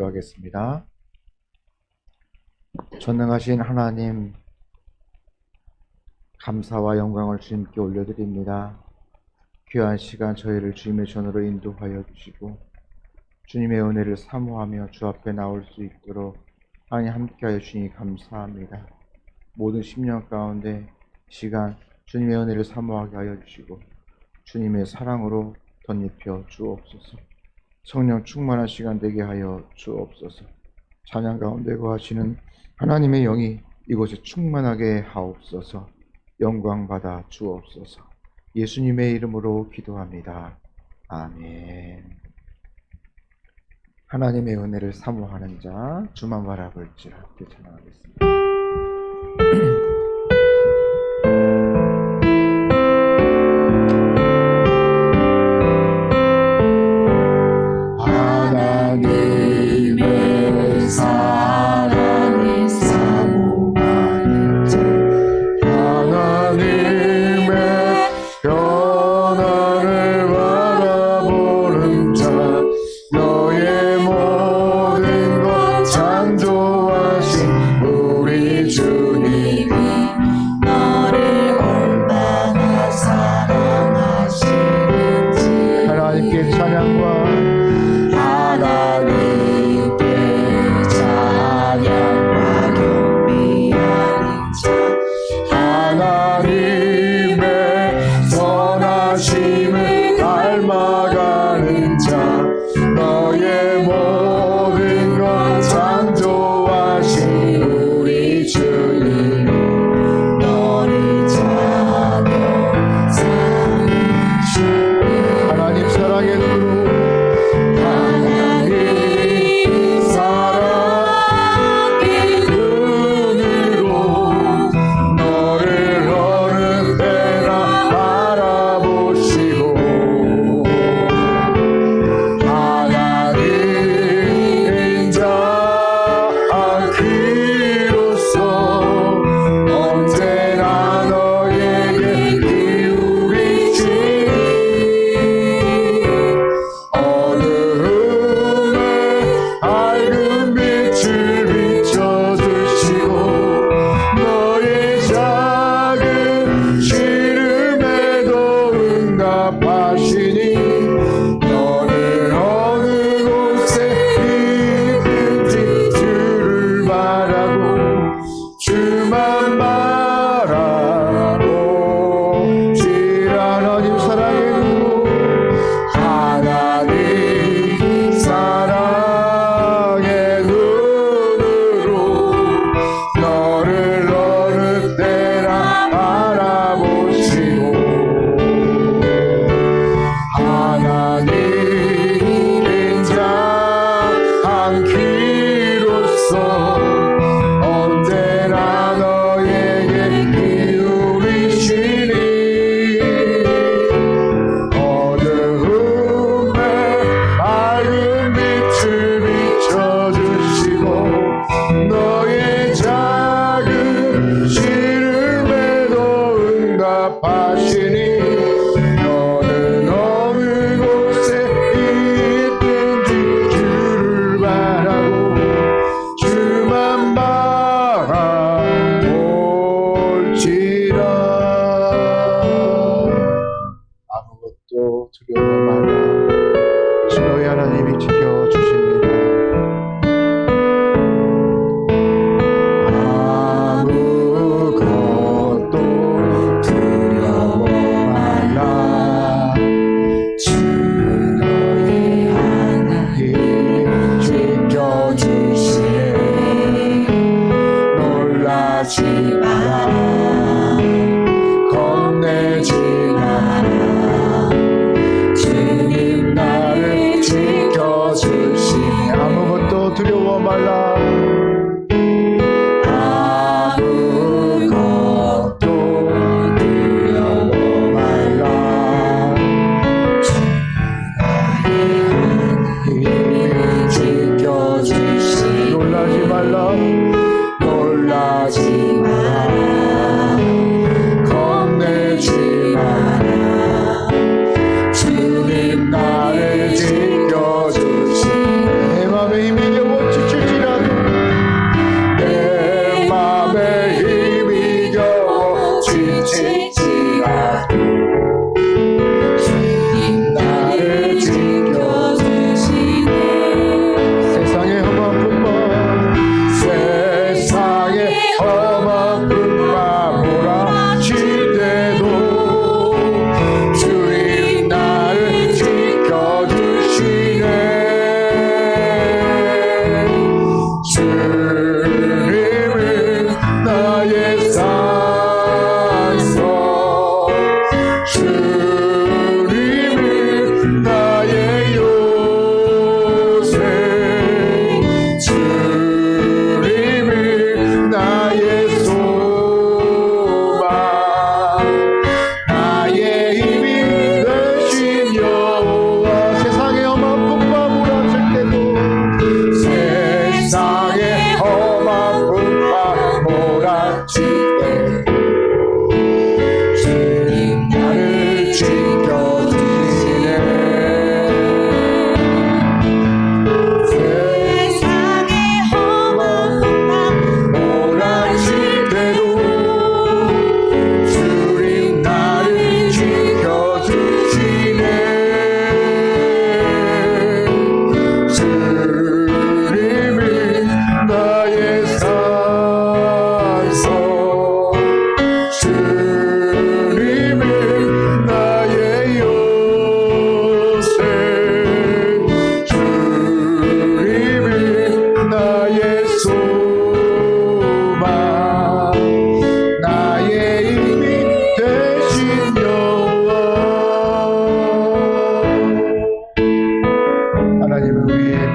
기도하겠습니다. 전능하신 하나님, 감사와 영광을 주님께 올려드립니다. 귀한 시간 저희를 주님의 전으로 인도하여 주시고 주님의 은혜를 사모하며 주 앞에 나올 수 있도록 하나님 함께하여 주시니 감사합니다. 모든 심령 가운데 시간 주님의 은혜를 사모하게 하여 주시고 주님의 사랑으로 덧입혀 주옵소서. 성령 충만한 시간 되게 하여 주옵소서. 찬양 가운데 거하시는 하나님의 영이 이곳에 충만하게 하옵소서. 영광 받아 주옵소서. 예수님의 이름으로 기도합니다. 아멘. 하나님의 은혜를 사모하는 자 주만 바라볼지라 함께 찬양하겠습니다. 하나님의 사랑을 사모하는 자, 하나님의 변화를 바라보는 자, 너의 모든 것 창조하신 우리 주님이 너를 얼마나 사랑하시는지 하나님께 찬양과 하나님께 찬양과 경배하는 자, 하나님의 선하심을 닮아가는 자, 너의 모든 것 창조하신 우리 주님 너를 찬양 삼으시네. 하나님 사랑의 눈으로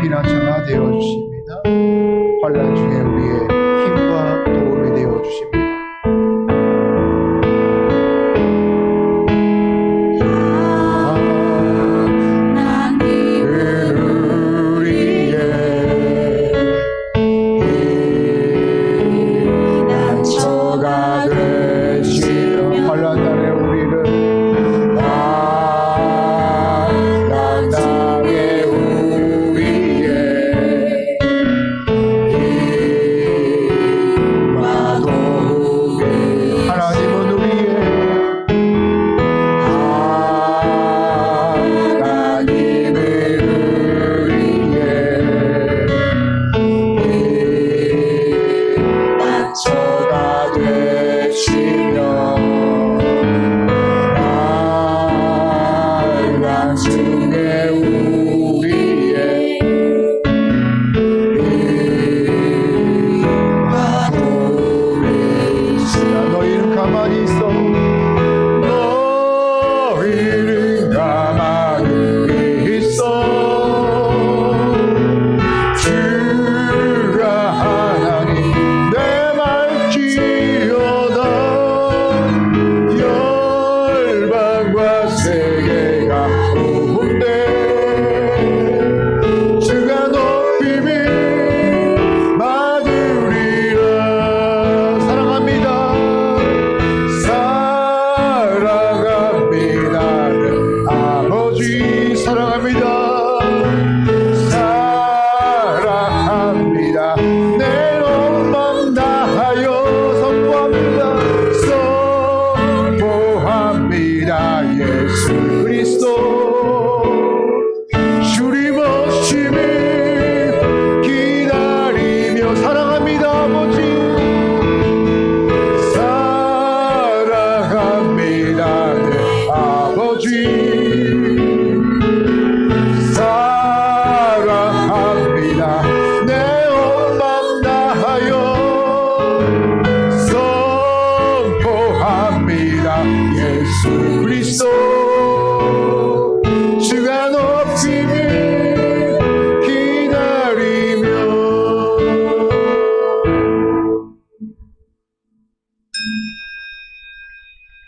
피난처가 되어 주십니다. 환난 중에 우리의 힘과 도움이 되어 주십니다.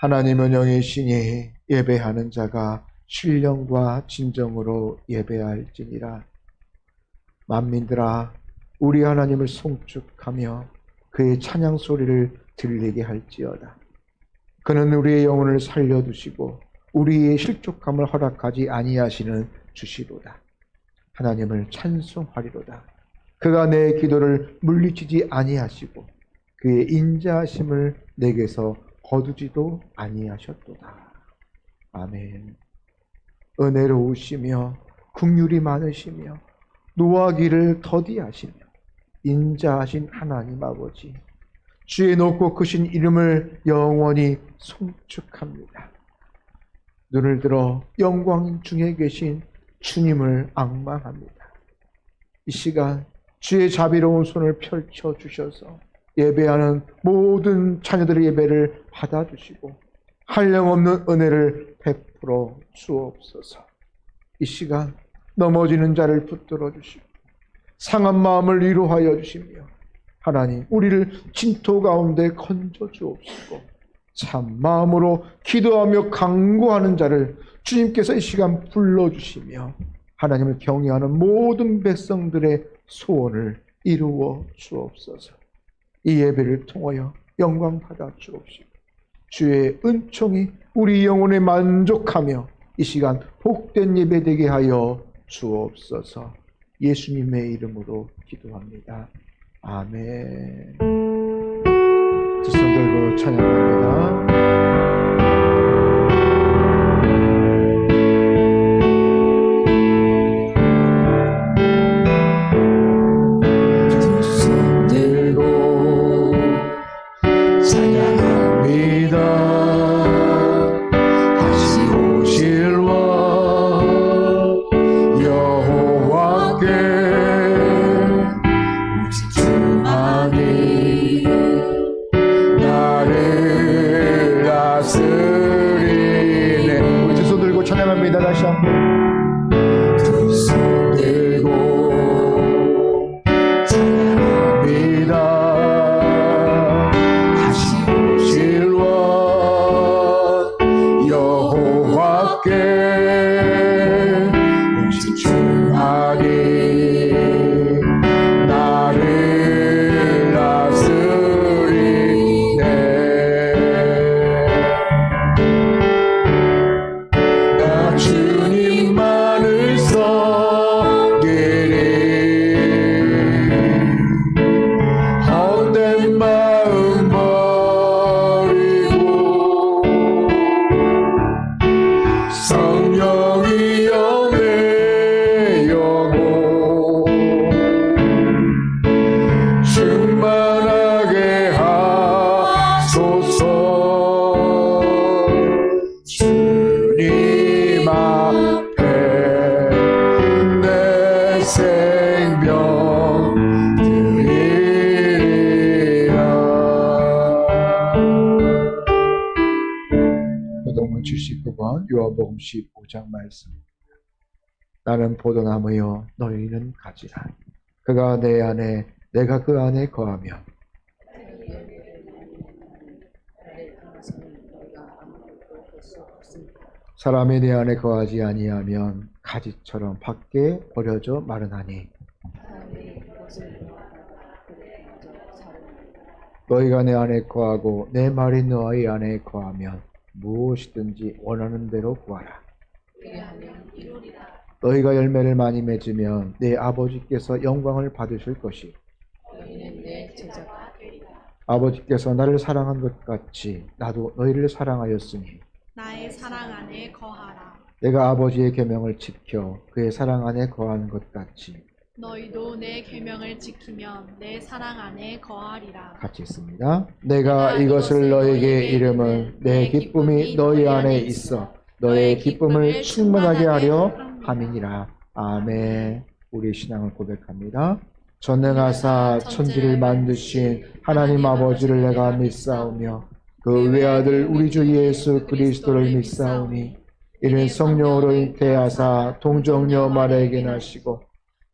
하나님은 영이시니 예배하는 자가 신령과 진정으로 예배할지니라. 만민들아, 우리 하나님을 송축하며 그의 찬양 소리를 들리게 할지어다. 그는 우리의 영혼을 살려두시고 우리의 실족함을 허락하지 아니하시는 주시로다. 하나님을 찬송하리로다. 그가 내 기도를 물리치지 아니하시고 그의 인자하심을 내게서 거두지도 아니하셨도다. 아멘. 은혜로우시며 긍휼이 많으시며 노하기를 더디하시며 인자하신 하나님 아버지, 주의 높고 크신 이름을 영원히 송축합니다. 눈을 들어 영광 중에 계신 주님을 앙망합니다. 이 시간 주의 자비로운 손을 펼쳐 주셔서 예배하는 모든 자녀들의 예배를 받아주시고 한량없는 은혜를 베풀어 주옵소서. 이 시간 넘어지는 자를 붙들어 주시고 상한 마음을 위로하여 주시며 하나님 우리를 진토 가운데 건져 주옵시고 참 마음으로 기도하며 간구하는 자를 주님께서 이 시간 불러주시며 하나님을 경외하는 모든 백성들의 소원을 이루어 주옵소서. 이 예배를 통하여 영광 받아 주옵시고 주의 은총이 우리 영혼에 만족하며 이 시간 복된 예배 되게 하여 주옵소서. 예수님의 이름으로 기도합니다. 아멘. 두 손 들고 찬양합니다. 나를 생명 드리라. 교동문 79번 요한복음 15장 말씀입니다. 나는 포도나무요 너희는 가지라. 그가 내 안에 내가 그 안에 거하며 사람이 내 안에 거하지 아니하면 가지처럼 밖에 버려져 마르나니 너희가 내 안에 거하고 내 말이 너희 안에 거하면 무엇이든지 원하는 대로 구하라. 너희가 열매를 많이 맺으면 내 아버지께서 영광을 받으실 것이 아버지께서 나를 사랑한 것 같이 나도 너희를 사랑하였으니 나의 사랑 안에 거하라. 내가 아버지의 계명을 지켜 그의 사랑 안에 거하는 것 같이 너희도 내 계명을 지키면 내 사랑 안에 거하리라. 같이 있습니다. 내가 이것을 너에게 이름은 내 기쁨이 너희 안에 있어 너의 기쁨을 충만하게 하려 함이니라. 아멘. 우리 신앙을 고백합니다. 전능하사 천지를 만드신 하나님 아버지를 내가 믿사오며 그 외아들 우리 주 예수 그리스도를 믿사오니 이는 성령으로 잉태하사 동정녀 마리아에게 나시고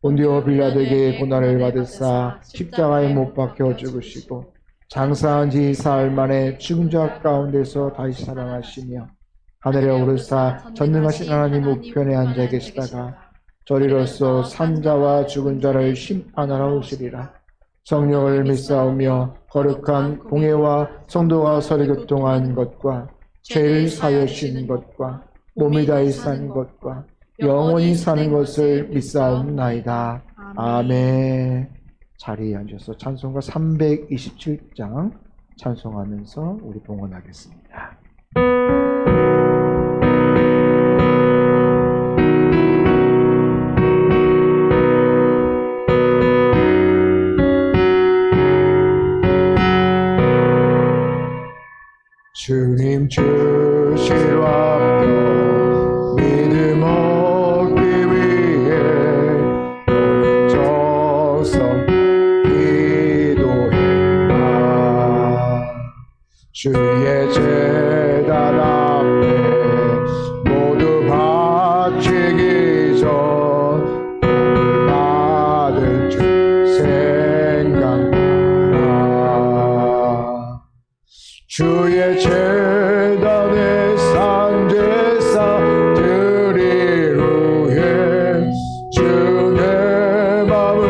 본디오 빌라도에게 고난을 받으사 십자가에 못 박혀 죽으시고 장사한 지 사흘 만에 죽은 자 가운데서 다시 살아나시며 하늘에 오르사 전능하신 하나님 우편에 앉아 계시다가 저리로서 산자와 죽은 자를 심판하러 오시리라. 성령을 믿사오며 거룩한 공예와 성도가 서로 교통한 것과 죄를 사여신 것과 몸이 다히 산 것과 영원히 사는 것을 믿사옵나이다. 아멘. 자리에 앉아서 찬송가 327장 찬송하면서 우리 봉헌하겠습니다. 주님 주실 완벽 믿음 얻기 위해 너는 정성 기도해라. 주의 제단 앞에 모두 바치기 전 오늘 받은 주 생각나라. 주의 제단의 산제사 드릴 후에 주 내 맘을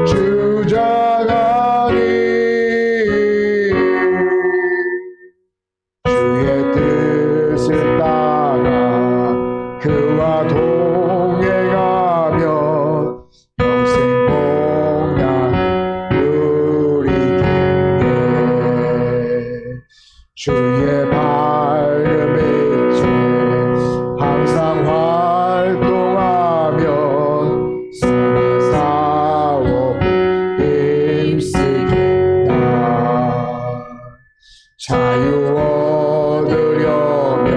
주장하니 주의 뜻을 따라 그와 동행하며 영생 복락 누리겠네. 주의 밝은 빛에 항상 활동하며 선한 사업 힘쓰겠다. 자유 얻으려면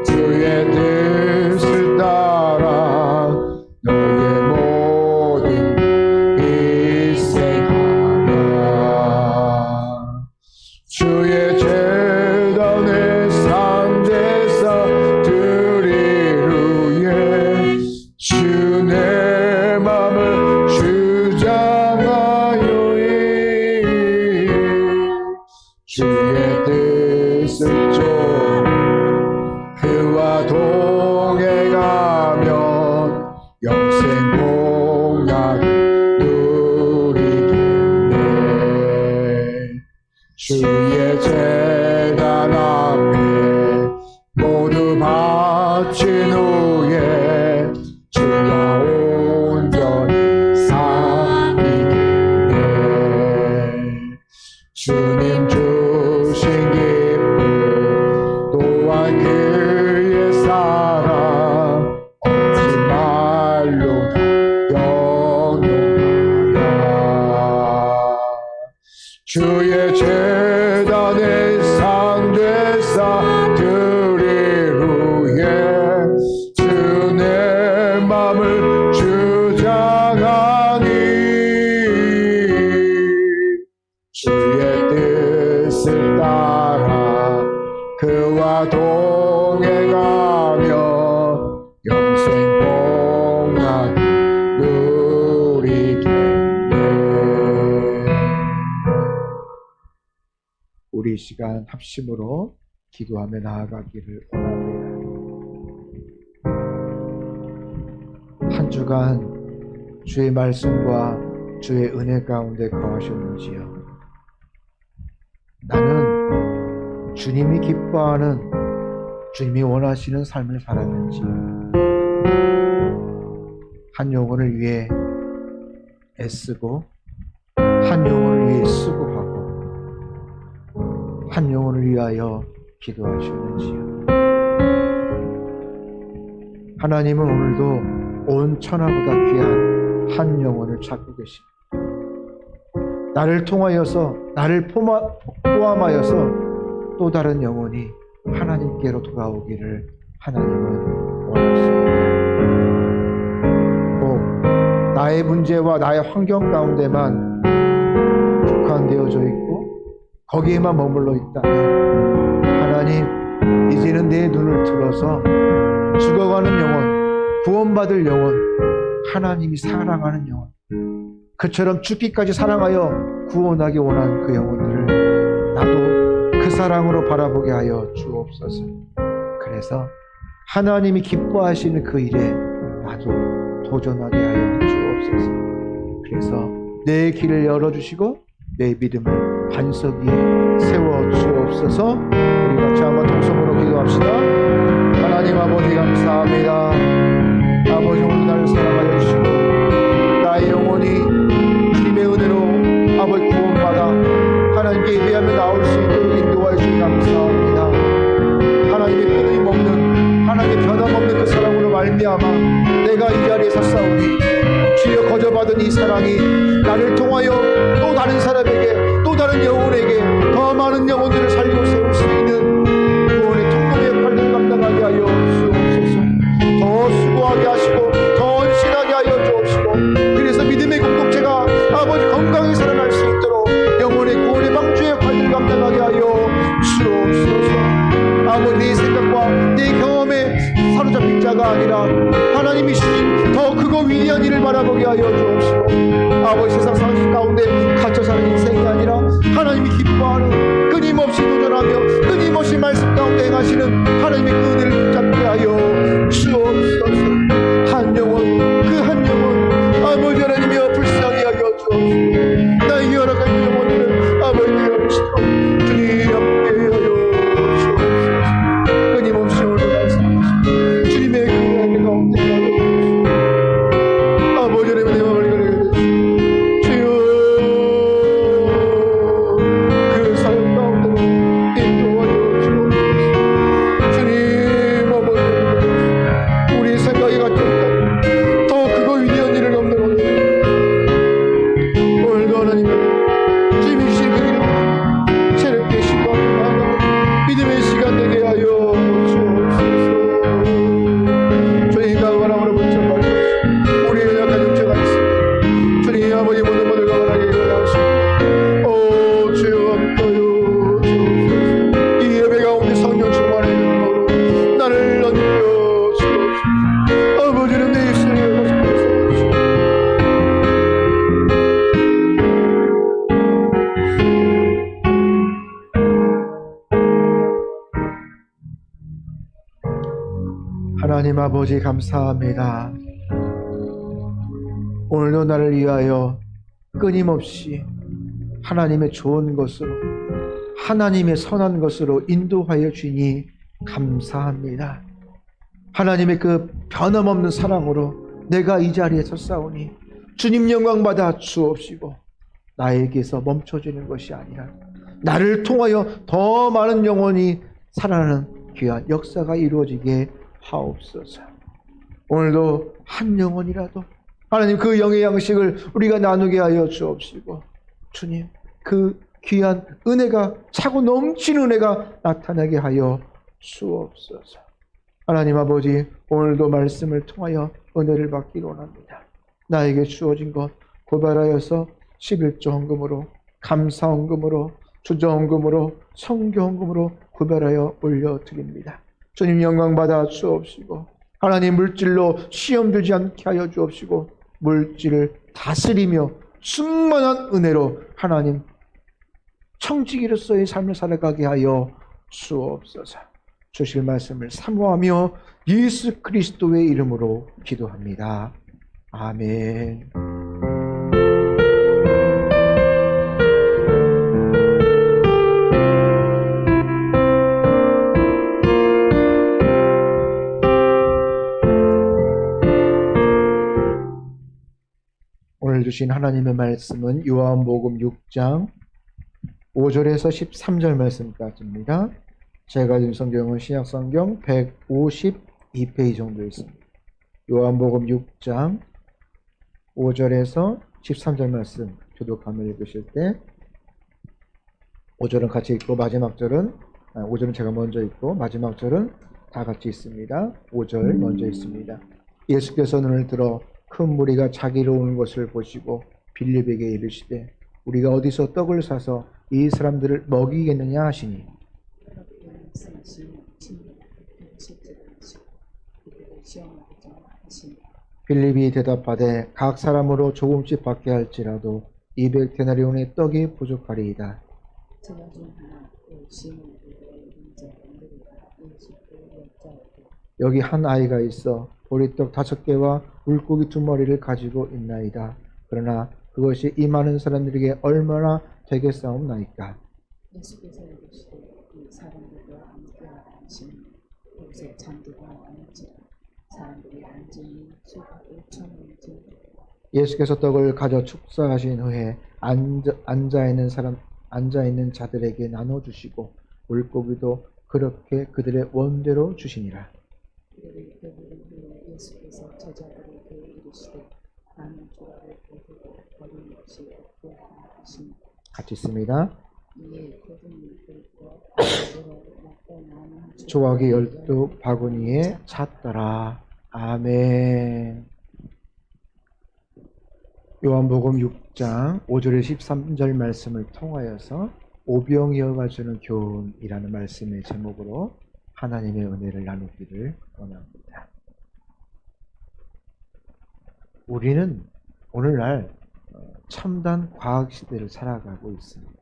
주의 뜻을 따라 너의 모든 희생하라. 주의 제단의 산제사 드릴 후에 주 내 맘을 주장하여이 주의 뜻을 좀 그와 동행하면 영생 복락 누리겠네. 주의 제단 앞에 모두 바친 후에 주와 온전히 섬기겠네. 주님 주신 기쁨 또한 그의 사랑 어찌 말로 영영하랴. 주의 제단의 산제사 드릴 후에 주 내 맘을 주장 우리 이 시간 합심으로 기도하며 나아가기를 원합니다. 한 주간 주의 말씀과 주의 은혜 가운데 거하셨는지요? 나는 주님이 기뻐하는, 주님이 원하시는 삶을 살았는지, 한 영혼을 위해 애쓰고 한 영혼을 위해 수고하고 한 영혼을 위하여 기도하셨는지요? 하나님은 오늘도 온 천하보다 귀한 한 영혼을 찾고 계십니다. 나를 통하여서, 나를 포함하여서 또 다른 영혼이 하나님께로 돌아오기를 하나님은 원하십니다. 꼭 나의 문제와 나의 환경 가운데만 국한되어져 있고 거기에만 머물러 있다면, 하나님 이제는 내 눈을 들어서 죽어가는 영혼, 구원받을 영혼, 하나님이 사랑하는 영혼, 그처럼 죽기까지 사랑하여 구원하기 원하는 그 영혼들을 나도 그 사랑으로 바라보게 하여 주옵소서. 그래서 하나님이 기뻐하시는 그 일에 나도 도전하게 하여 주옵소서. 그래서 내 길을 열어주시고 내 믿음을 반석 위에 세워 주옵소서. 우리 같이 한번 동성으로 기도합시다. 하나님 아버지 감사합니다. 아버지 오늘 나를 사랑하여 주시고 나의 영혼이 주님의 은혜로 아버지 구원받아 하나님께 예배하며 나올 수 있도록 인도하여 주시니 감사합니다. 하나님의 끊임없는, 하나님의 변함없는 그 사랑으로 말미암아 내가 이 자리에 섰사오니 주여 거저받은 이 사랑이 나를 통하여 또 다른 사람에게, 또 다른 영혼에게 더 많은 영혼들을 살리고 세울 수 있는 구원의 통로의 역할을 감당하게 하여 주옵소서. 더 수고하게 하시고 더 헌신하게 하여 주옵시고, 그래서 믿음의 공동체가 아버지 건강히 살아날 수 있도록 영혼의 구원의 방주의 역할을 감당하게 하여 주옵소서. 아버지 내 생각과 내 경험에 사로잡힌 자가 아니라 하나님이 주신 더 크고 위대한 일을 바라보게 하여 주옵시고, 아버지 세상 상식 가운데 갇혀 사는 인생이 아니라 하나님이 기뻐하는, 끊임없이 도전하며 끊임없이 말씀 가운데 행하시는 하나님의 그 은혜를 붙잡게 하여 주옵소서. 한 영혼, 그 한 영혼 아버지 하나님이여 불쌍히 하여 주옵시고, 나에게 허락한 그 영혼들을 아버지 열어주시도록 주님 함께 하여 주옵소서. 끊임없이 오늘 말씀하시고 주님의 그 은혜 가운데 하여 아버지 하나님의 내 마음을 가려주시고 주여 그 사역 가운데로 인도하여 주옵소서. 주님 아버지 우리 생각이 갖춰있다 더 크고 위대한 일을 감당하게 오늘도 하나님 주님이 주신 그 길을 새롭게 시도하며 나아가는 믿음의 시간 되게 하여 주옵소서. 주님 강건함으로 붙잡아주시고 우리의 약한 육체가 있습니다. 주님 아버지 모든 것을 강건하게 일어나시고 오 주여 함께하여 주옵소서. 이 예배 가운데 성령 충만의 능력으로 나를 넘겨 주옵소서. 아버지는 내 입술에 거듭나서 주옵소서. 하나님 아버지 감사합니다. 오늘도 나를 위하여 끊임없이 하나님의 좋은 것으로, 하나님의 선한 것으로 인도하여 주니 감사합니다. 하나님의 그 변함없는 사랑으로 내가 이 자리에 섰사오니 주님 영광 받아 주옵시고, 나에게서 멈춰지는 것이 아니라 나를 통하여 더 많은 영혼이 살아나는 귀한 역사가 이루어지게 하옵소서. 오늘도 한 영혼이라도 하나님 그 영의 양식을 우리가 나누게 하여 주옵시고, 주님 그 귀한 은혜가, 차고 넘치는 은혜가 나타나게 하여 주옵소서. 하나님 아버지 오늘도 말씀을 통하여 은혜를 받기를 원합니다. 나에게 주어진 것 고발하여서 11조 헌금으로, 감사 헌금으로, 주저 헌금으로, 성교 헌금으로 구별하여 올려드립니다. 주님 영광 받아 주옵시고, 하나님 물질로 시험 들지 않게 하여 주옵시고, 물질을 다스리며 충만한 은혜로 하나님 청지기로서의 삶을 살아가게 하여 주옵소서. 주실 말씀을 사모하며 예수 그리스도의 이름으로 기도합니다. 아멘. 오늘 주신 하나님의 말씀은 요한복음 6장 5절에서 13절 말씀까지입니다. 제가 가진 성경은 신약성경 152페이지 정도 있습니다. 요한복음 6장 5절에서 13절 말씀 교독하며 읽으실 때 5절은 같이 읽고 마지막 절은 5절은 제가 먼저 읽고 마지막 절은 다 같이 있습니다. 5절 먼저 있습니다. 예수께서 눈을 들어 큰 무리가 자기로 오는 것을 보시고 빌립에게 이르시되 우리가 어디서 떡을 사서 이 사람들을 먹이겠느냐 하시니 빌립이 대답하되 각 사람으로 조금씩 받게 할지라도 200데나리온의 떡이 부족하리이다. 여기 한 아이가 있어 보리떡 5개와 물고기 2마리를 가지고 있나이다. 그러나 그것이 이 많은 사람들에게 얼마나 되겠사옵나이까. 예수께서 이르시되 이 사람들과 함께 하시니 곳에 잔디가 많은지라 사람들이 앉으니 수가 5,000명쯤. 예수께서 떡을 가져 축사하신 후에 앉아 있는 자들에게 나눠 주시고 물고기도 그렇게 그들의 원대로 주시니라. 예수께서 제자들에게 이르시되 나는 조각을 베고 버린 것이 없고 하시니 같이 있습니다. 이에 거두는 들고 먹고 남은 조각이 12바구니에 찼더라. 아멘. 요한복음 6장 5절에 13절 말씀을 통하여서 오병이어가 주는 교훈이라는 말씀의 제목으로 하나님의 은혜를 나누기를 원합니다. 우리는 오늘날 첨단 과학 시대를 살아가고 있습니다.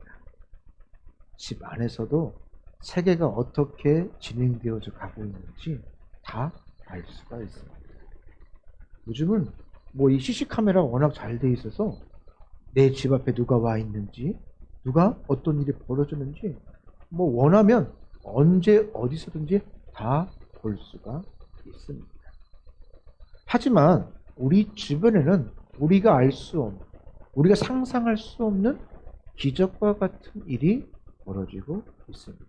집 안에서도 세계가 어떻게 진행되어져 가고 있는지 다 알 수가 있습니다. 요즘은 이 CC 카메라가 워낙 잘 돼 있어서 내 집 앞에 누가 와 있는지, 누가 어떤 일이 벌어졌는지 원하면 언제 어디서든지 다 볼 수가 있습니다. 하지만 우리 주변에는 우리가 알 수 없는, 우리가 상상할 수 없는 기적과 같은 일이 벌어지고 있습니다.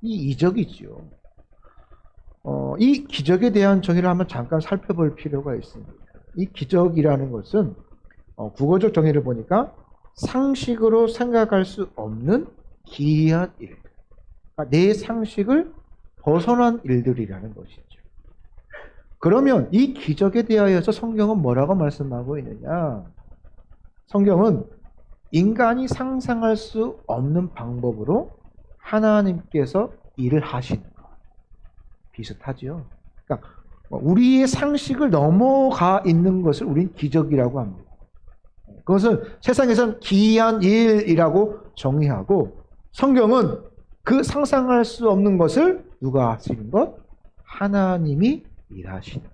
이 이적이지요. 이 기적에 대한 정의를 한번 잠깐 살펴볼 필요가 있습니다. 이 기적이라는 것은 국어적 정의를 보니까 상식으로 생각할 수 없는 기이한 일, 그러니까 내 상식을 벗어난 일들이라는 것이죠. 그러면 이 기적에 대하여서 성경은 뭐라고 말씀하고 있느냐? 성경은 인간이 상상할 수 없는 방법으로 하나님께서 일을 하시는 것. 비슷하죠. 그러니까 우리의 상식을 넘어가 있는 것을 우리는 기적이라고 합니다. 그것은 세상에서는 기이한 일이라고 정의하고 성경은 그 상상할 수 없는 것을 누가 하시는 것? 하나님이 일하시는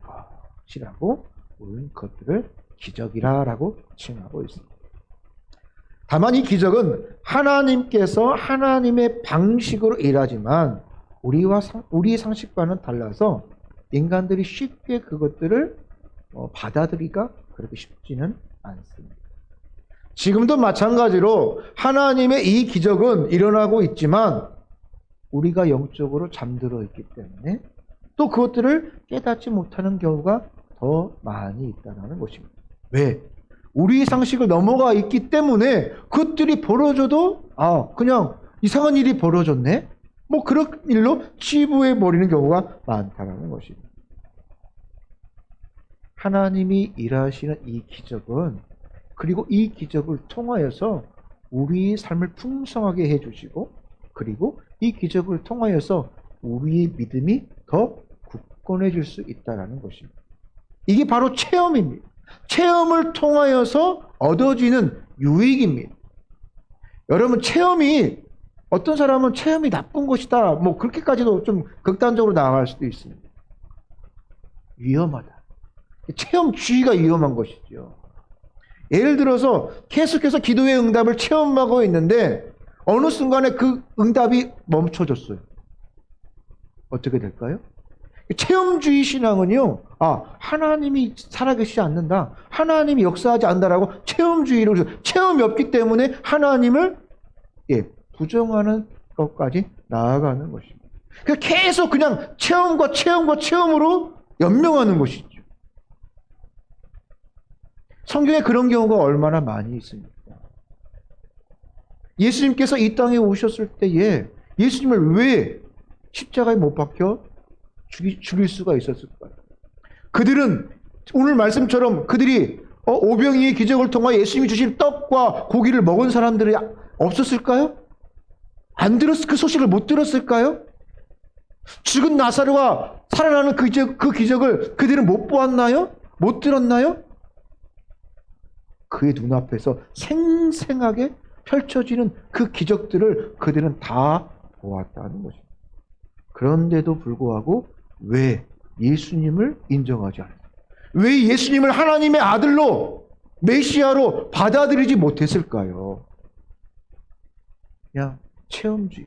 것이라고 우리는 그것들을 기적이라고 칭하고 있습니다. 다만 이 기적은 하나님께서 하나님의 방식으로 일하지만 우리의 상식과는 달라서 인간들이 쉽게 그것들을 받아들이기가 그렇게 쉽지는 않습니다. 지금도 마찬가지로 하나님의 이 기적은 일어나고 있지만 우리가 영적으로 잠들어 있기 때문에 또 그것들을 깨닫지 못하는 경우가 더 많이 있다는 것입니다. 왜? 우리 상식을 넘어가 있기 때문에 그것들이 벌어져도 그냥 이상한 일이 벌어졌네? 그런 일로 치부해 버리는 경우가 많다는 것입니다. 하나님이 일하시는 이 기적은 그리고 이 기적을 통하여서 우리의 삶을 풍성하게 해주시고 그리고 이 기적을 통하여서 우리의 믿음이 더 굳건해질 수 있다는 것입니다. 이게 바로 체험입니다. 체험을 통하여서 얻어지는 유익입니다. 여러분, 체험이, 어떤 사람은 체험이 나쁜 것이다. 뭐, 그렇게까지도 좀 극단적으로 나아갈 수도 있습니다. 위험하다. 체험주의가 위험한 것이죠. 예를 들어서 계속해서 기도의 응답을 체험하고 있는데 어느 순간에 그 응답이 멈춰졌어요. 어떻게 될까요? 체험주의 신앙은요, 하나님이 살아계시지 않는다, 하나님이 역사하지 않는다라고 체험주의로, 체험이 없기 때문에 하나님을 부정하는 것까지 나아가는 것입니다. 계속 그냥 체험과 체험으로 연명하는 것이죠. 성경에 그런 경우가 얼마나 많이 있습니까? 예수님께서 이 땅에 오셨을 때에 예수님을 왜 십자가에 못 박혀 죽일 수가 있었을까요? 그들은 오늘 말씀처럼 그들이 오병이의 기적을 통하여 예수님이 주신 떡과 고기를 먹은 사람들이 없었을까요? 그 소식을 못 들었을까요? 죽은 나사로가 살아나는 그 기적을 그들은 못 보았나요? 못 들었나요? 그의 눈앞에서 생생하게 펼쳐지는 그 기적들을 그들은 다 보았다는 것입니다. 그런데도 불구하고 왜 예수님을 인정하지 않았을까요? 왜 예수님을 하나님의 아들로, 메시아로 받아들이지 못했을까요? 그냥 체험주의.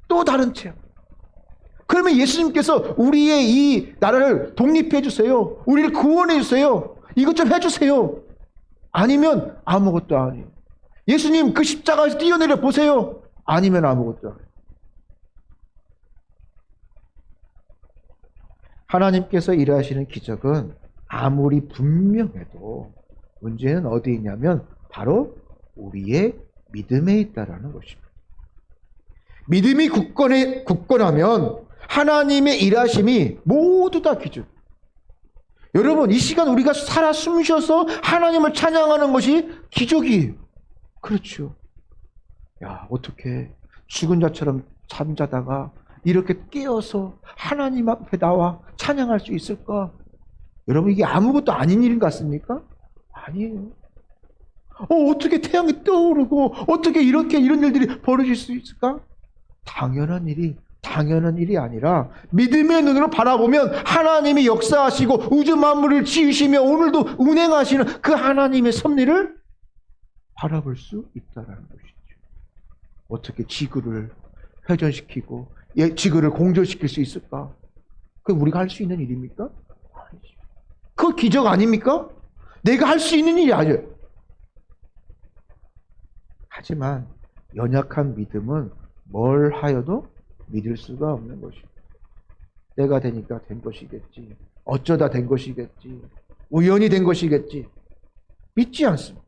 또 다른 체험. 그러면 예수님께서 우리의 이 나라를 독립해 주세요. 우리를 구원해 주세요. 이것 좀 해주세요. 아니면 아무것도 아니에요. 예수님 그 십자가에서 뛰어내려 보세요. 아니면 아무것도 아니에요. 하나님께서 일하시는 기적은 아무리 분명해도 문제는 어디 있냐면 바로 우리의 믿음에 있다라는 것입니다. 믿음이 굳건하면 하나님의 일하심이 모두 다 기적. 여러분, 이 시간 우리가 살아 숨쉬어서 하나님을 찬양하는 것이 기적이에요. 그렇죠. 야, 어떻게 죽은 자처럼 잠자다가 이렇게 깨어서 하나님 앞에 나와 찬양할 수 있을까? 여러분, 이게 아무것도 아닌 일 같습니까? 아니에요. 어떻게 태양이 떠오르고 어떻게 이런 일들이 벌어질 수 있을까? 당연한 일이 아니라 믿음의 눈으로 바라보면 하나님이 역사하시고 우주 만물을 지으시며 오늘도 운행하시는 그 하나님의 섭리를 바라볼 수 있다는 것이죠. 어떻게 지구를 회전시키고 지구를 공전시킬 수 있을까? 그게 우리가 할 수 있는 일입니까? 아니죠. 그거 기적 아닙니까? 내가 할 수 있는 일이 아니에요. 하지만 연약한 믿음은 뭘 하여도 믿을 수가 없는 것입니다. 때가 되니까 된 것이겠지. 어쩌다 된 것이겠지. 우연히 된 것이겠지. 믿지 않습니다.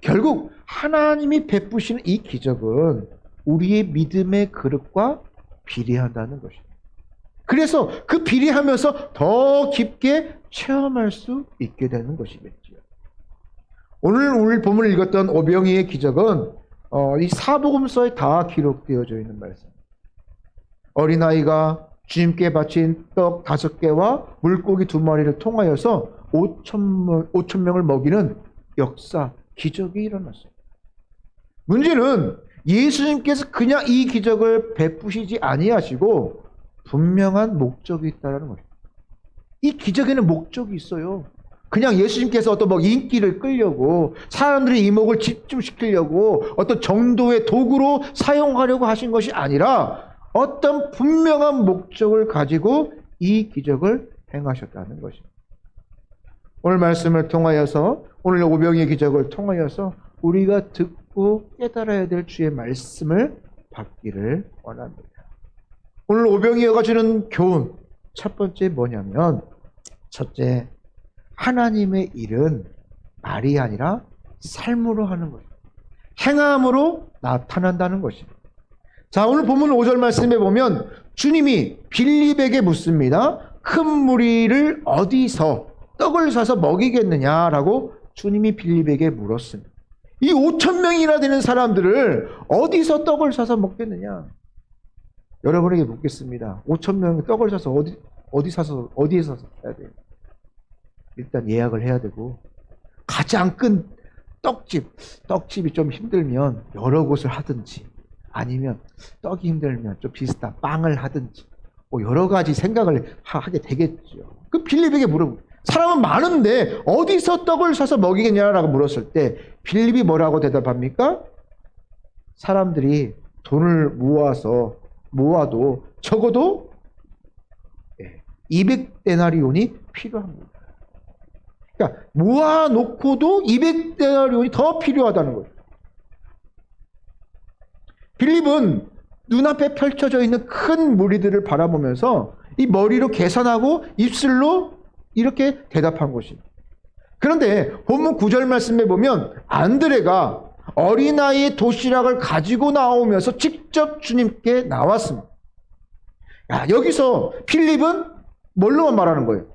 결국 하나님이 베푸시는 이 기적은 우리의 믿음의 그릇과 비례한다는 것입니다. 그래서 그 비례하면서 더 깊게 체험할 수 있게 되는 것이겠지요. 오늘 본문을 읽었던 오병이의 기적은 이 사복음서에 다 기록되어져 있는 말씀. 어린아이가 주님께 바친 떡 5개와 물고기 2마리를 통하여서 5천 명을 먹이는 역사, 기적이 일어났어요. 문제는 예수님께서 그냥 이 기적을 베푸시지 아니하시고 분명한 목적이 있다는 거예요. 이 기적에는 목적이 있어요. 그냥 예수님께서 어떤 인기를 끌려고 사람들의 이목을 집중시키려고 어떤 정도의 도구로 사용하려고 하신 것이 아니라 어떤 분명한 목적을 가지고 이 기적을 행하셨다는 것입니다. 오늘 말씀을 통하여서, 오늘 오병이의 기적을 통하여서 우리가 듣고 깨달아야 될 주의 말씀을 받기를 원합니다. 오늘 오병이어가 주는 교훈, 첫 번째 뭐냐면, 첫째, 하나님의 일은 말이 아니라 삶으로 하는 것입니다. 행함으로 나타난다는 것입니다. 자, 오늘 본문 5절 말씀에 보면 주님이 빌립에게 묻습니다. 큰 무리를 어디서 떡을 사서 먹이겠느냐라고 주님이 빌립에게 물었습니다. 이 5천 명이나 되는 사람들을 어디서 떡을 사서 먹겠느냐? 여러분에게 묻겠습니다. 5천 명 떡을 사서 어디에서 사야 돼요? 일단 예약을 해야 되고 가장 큰 떡집이 좀 힘들면 여러 곳을 하든지, 아니면 떡이 힘들면 좀 비슷한 빵을 하든지, 뭐 여러 가지 생각을 하게 되겠죠. 그 빌립에게 물어보고, 사람은 많은데 어디서 떡을 사서 먹이겠냐라고 물었을 때 빌립이 뭐라고 대답합니까? 사람들이 돈을 모아도 적어도 200데나리온이 필요합니다. 그러니까 모아놓고도 200데나리온이 더 필요하다는 거예요. 빌립은 눈앞에 펼쳐져 있는 큰 무리들을 바라보면서 이 머리로 계산하고 입술로 이렇게 대답한 것입니다. 그런데 본문 9절 말씀에 보면 안드레가 어린아이의 도시락을 가지고 나오면서 직접 주님께 나왔습니다. 여기서 필립은 뭘로만 말하는 거예요?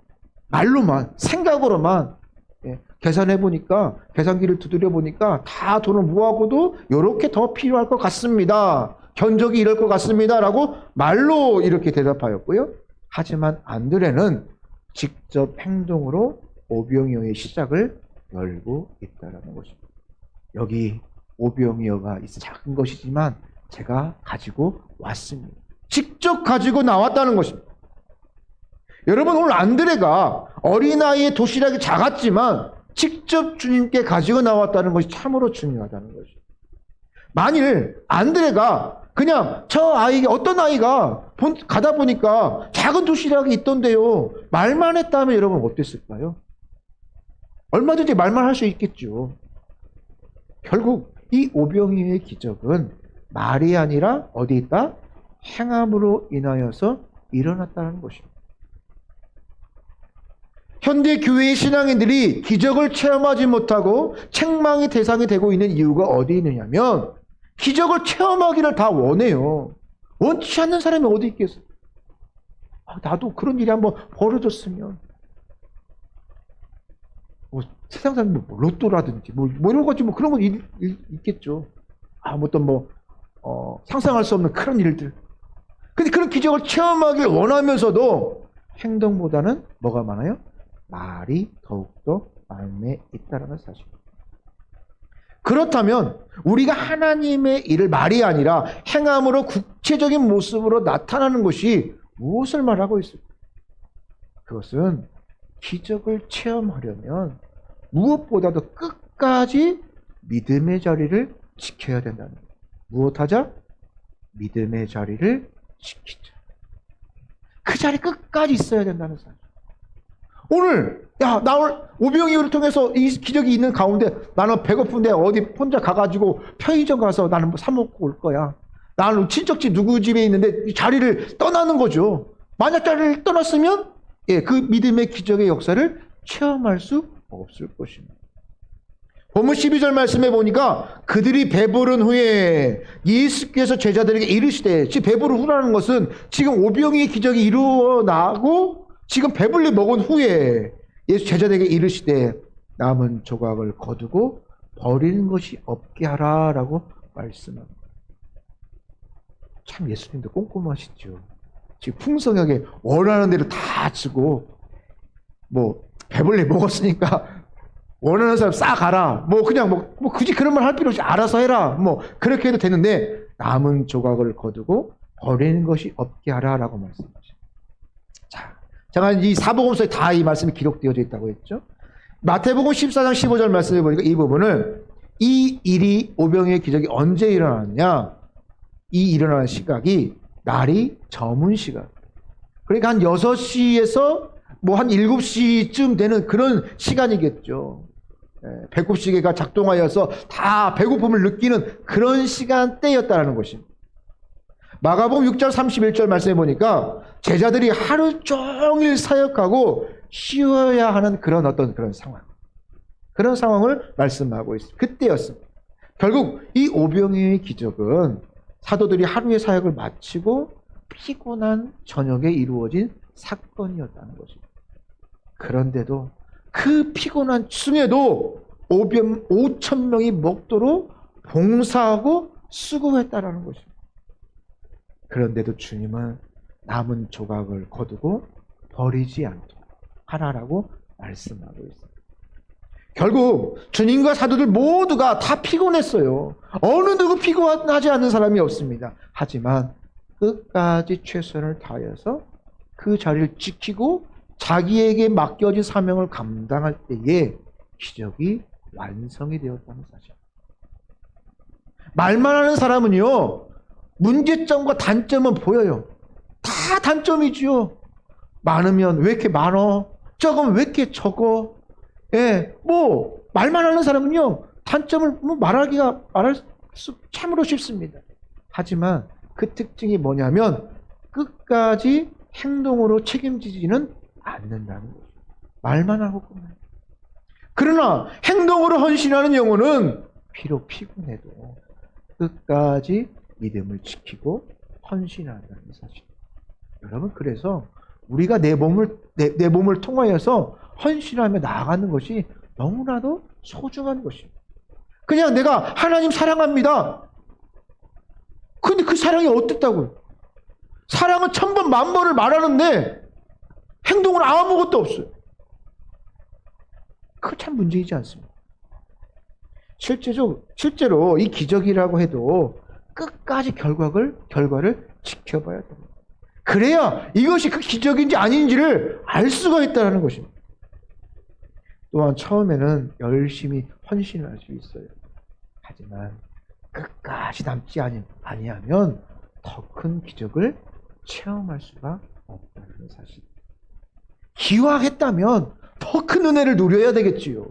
말로만, 생각으로만. 계산해 보니까, 계산기를 두드려 보니까 다 돈을 모아고도 이렇게 더 필요할 것 같습니다. 견적이 이럴 것 같습니다. 라고 말로 이렇게 대답하였고요. 하지만 안드레는 직접 행동으로 오병이어의 시작을 열고 있다는 것입니다. 여기 오병이어가 작은 것이지만 제가 가지고 왔습니다. 직접 가지고 나왔다는 것입니다. 여러분, 오늘 안드레가 어린아이의 도시락이 작았지만 직접 주님께 가지고 나왔다는 것이 참으로 중요하다는 것입니다. 만일 안드레가 그냥 저 아이에게, 어떤 아이가 가다 보니까 작은 도시락이 있던데요, 말만 했다면 여러분 어땠을까요? 얼마든지 말만 할 수 있겠죠. 결국 이 오병이어의 기적은 말이 아니라 어디 있다? 행함으로 인하여서 일어났다는 것입니다. 현대 교회의 신앙인들이 기적을 체험하지 못하고 책망의 대상이 되고 있는 이유가 어디 있느냐면, 기적을 체험하기를 다 원해요. 원치 않는 사람이 어디 있겠어요? 나도 그런 일이 한번 벌어졌으면, 세상 사람 로또라든지 이런 거지, 그런 건 있겠죠. 상상할 수 없는 그런 일들. 근데 그런 기적을 체험하길 원하면서도 행동보다는 뭐가 많아요? 말이 더욱더 마음에 있다라는 사실. 그렇다면 우리가 하나님의 일을 말이 아니라 행함으로 구체적인 모습으로 나타나는 것이 무엇을 말하고 있을까? 그것은 기적을 체험하려면 무엇보다도 끝까지 믿음의 자리를 지켜야 된다는 거예요. 무엇하자? 믿음의 자리를 지키자. 그 자리 끝까지 있어야 된다는 사실. 오늘 나 오늘 오병이어를 통해서 이 기적이 있는 가운데 나는 배고픈데 어디 혼자 가가지고 편의점 가서 나는 사 먹고 올 거야. 나는 친척집 누구 집에 있는데 이 자리를 떠나는 거죠. 만약 자리를 떠났으면 그 믿음의 기적의 역사를 체험할 수 없을 것입니다. 본문 12절 말씀해 보니까 그들이 배부른 후에 예수께서 제자들에게 이르시되, 지금 배부른 후라는 것은 지금 오병이의 기적이 이루어나고 지금 배불리 먹은 후에 예수 제자들에게 이르시되 남은 조각을 거두고 버리는 것이 없게 하라라고 말씀합니다. 참 예수님도 꼼꼼하시죠. 지금 풍성하게 원하는 대로 다 주고, 배불리 먹었으니까 원하는 사람 싸 가라. 굳이 그런 말 할 필요 없이 알아서 해라. 그렇게 해도 되는데 남은 조각을 거두고 버리는 것이 없게 하라라고 말씀하십니다. 제가 이 사복음서에 다 이 말씀이 기록되어져 있다고 했죠. 마태복음 14장 15절 말씀해 보니까 이 부분을, 이 일이 오병이어의 기적이 언제 일어났냐, 이 일어나는 시각이 날이 저문 시각, 그러니까 한 6시에서 한 7시쯤 되는 그런 시간이겠죠. 배꼽시계가 작동하여서 다 배고픔을 느끼는 그런 시간대였다는 것입니다. 마가복음 6절 31절 말씀해 보니까 제자들이 하루 종일 사역하고 쉬어야 하는 그런 상황, 그런 상황을 말씀하고 있습니다. 그때였습니다. 결국 이 오병이어의 기적은 사도들이 하루의 사역을 마치고 피곤한 저녁에 이루어진 사건이었다는 것입니다. 그런데도 그 피곤한 중에도 5,000명이 먹도록 봉사하고 수고했다라는 것입니다. 그런데도 주님은 남은 조각을 거두고 버리지 않도록 하라라고 말씀하고 있습니다. 결국 주님과 사도들 모두가 다 피곤했어요. 어느 누구 피곤하지 않는 사람이 없습니다. 하지만 끝까지 최선을 다해서 그 자리를 지키고 자기에게 맡겨진 사명을 감당할 때에 기적이 완성이 되었다는 사실. 말만 하는 사람은요, 문제점과 단점은 보여요. 다 단점이지요. 많으면 왜 이렇게 많어? 적으면 왜 이렇게 적어? 예, 뭐 말만 하는 사람은요, 단점을 뭐 말할 수 참으로 쉽습니다. 하지만 그 특징이 뭐냐면 끝까지 행동으로 책임지지는 않는다는 거죠. 말만 하고 끝나요. 그러나 행동으로 헌신하는 영혼은 비록 피곤해도 끝까지 믿음을 지키고 헌신한다는 사실. 여러분, 그래서 우리가 내 몸을 통하여서 헌신하며 나아가는 것이 너무나도 소중한 것입니다. 그냥 내가 하나님 사랑합니다. 근데 그 사랑이 어땠다고요? 사랑은 1000번 만번을 말하는데 행동은 아무것도 없어요. 그거 참 문제이지 않습니까? 실제로 이 기적이라고 해도 끝까지 결과를 지켜봐야 됩니다. 그래야 이것이 그 기적인지 아닌지를 알 수가 있다는 것입니다. 또한 처음에는 열심히 헌신을 할 수 있어요. 하지만 끝까지 남지 아니하면 더 큰 기적을 체험할 수가 없다는 사실. 기왕했다면 더 큰 은혜를 누려야 되겠지요.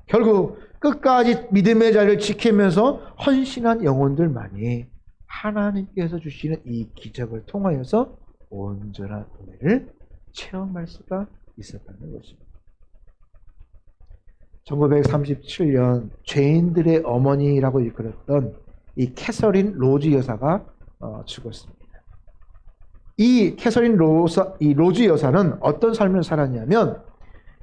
결국 끝까지 믿음의 자리를 지키면서 헌신한 영혼들만이 하나님께서 주시는 이 기적을 통하여서 온전한 은혜를 체험할 수가 있었다는 것입니다. 1937년 죄인들의 어머니라고 일컬었던 이 캐서린 로즈 여사가 죽었습니다. 이 캐서린 로즈 여사는 어떤 삶을 살았냐면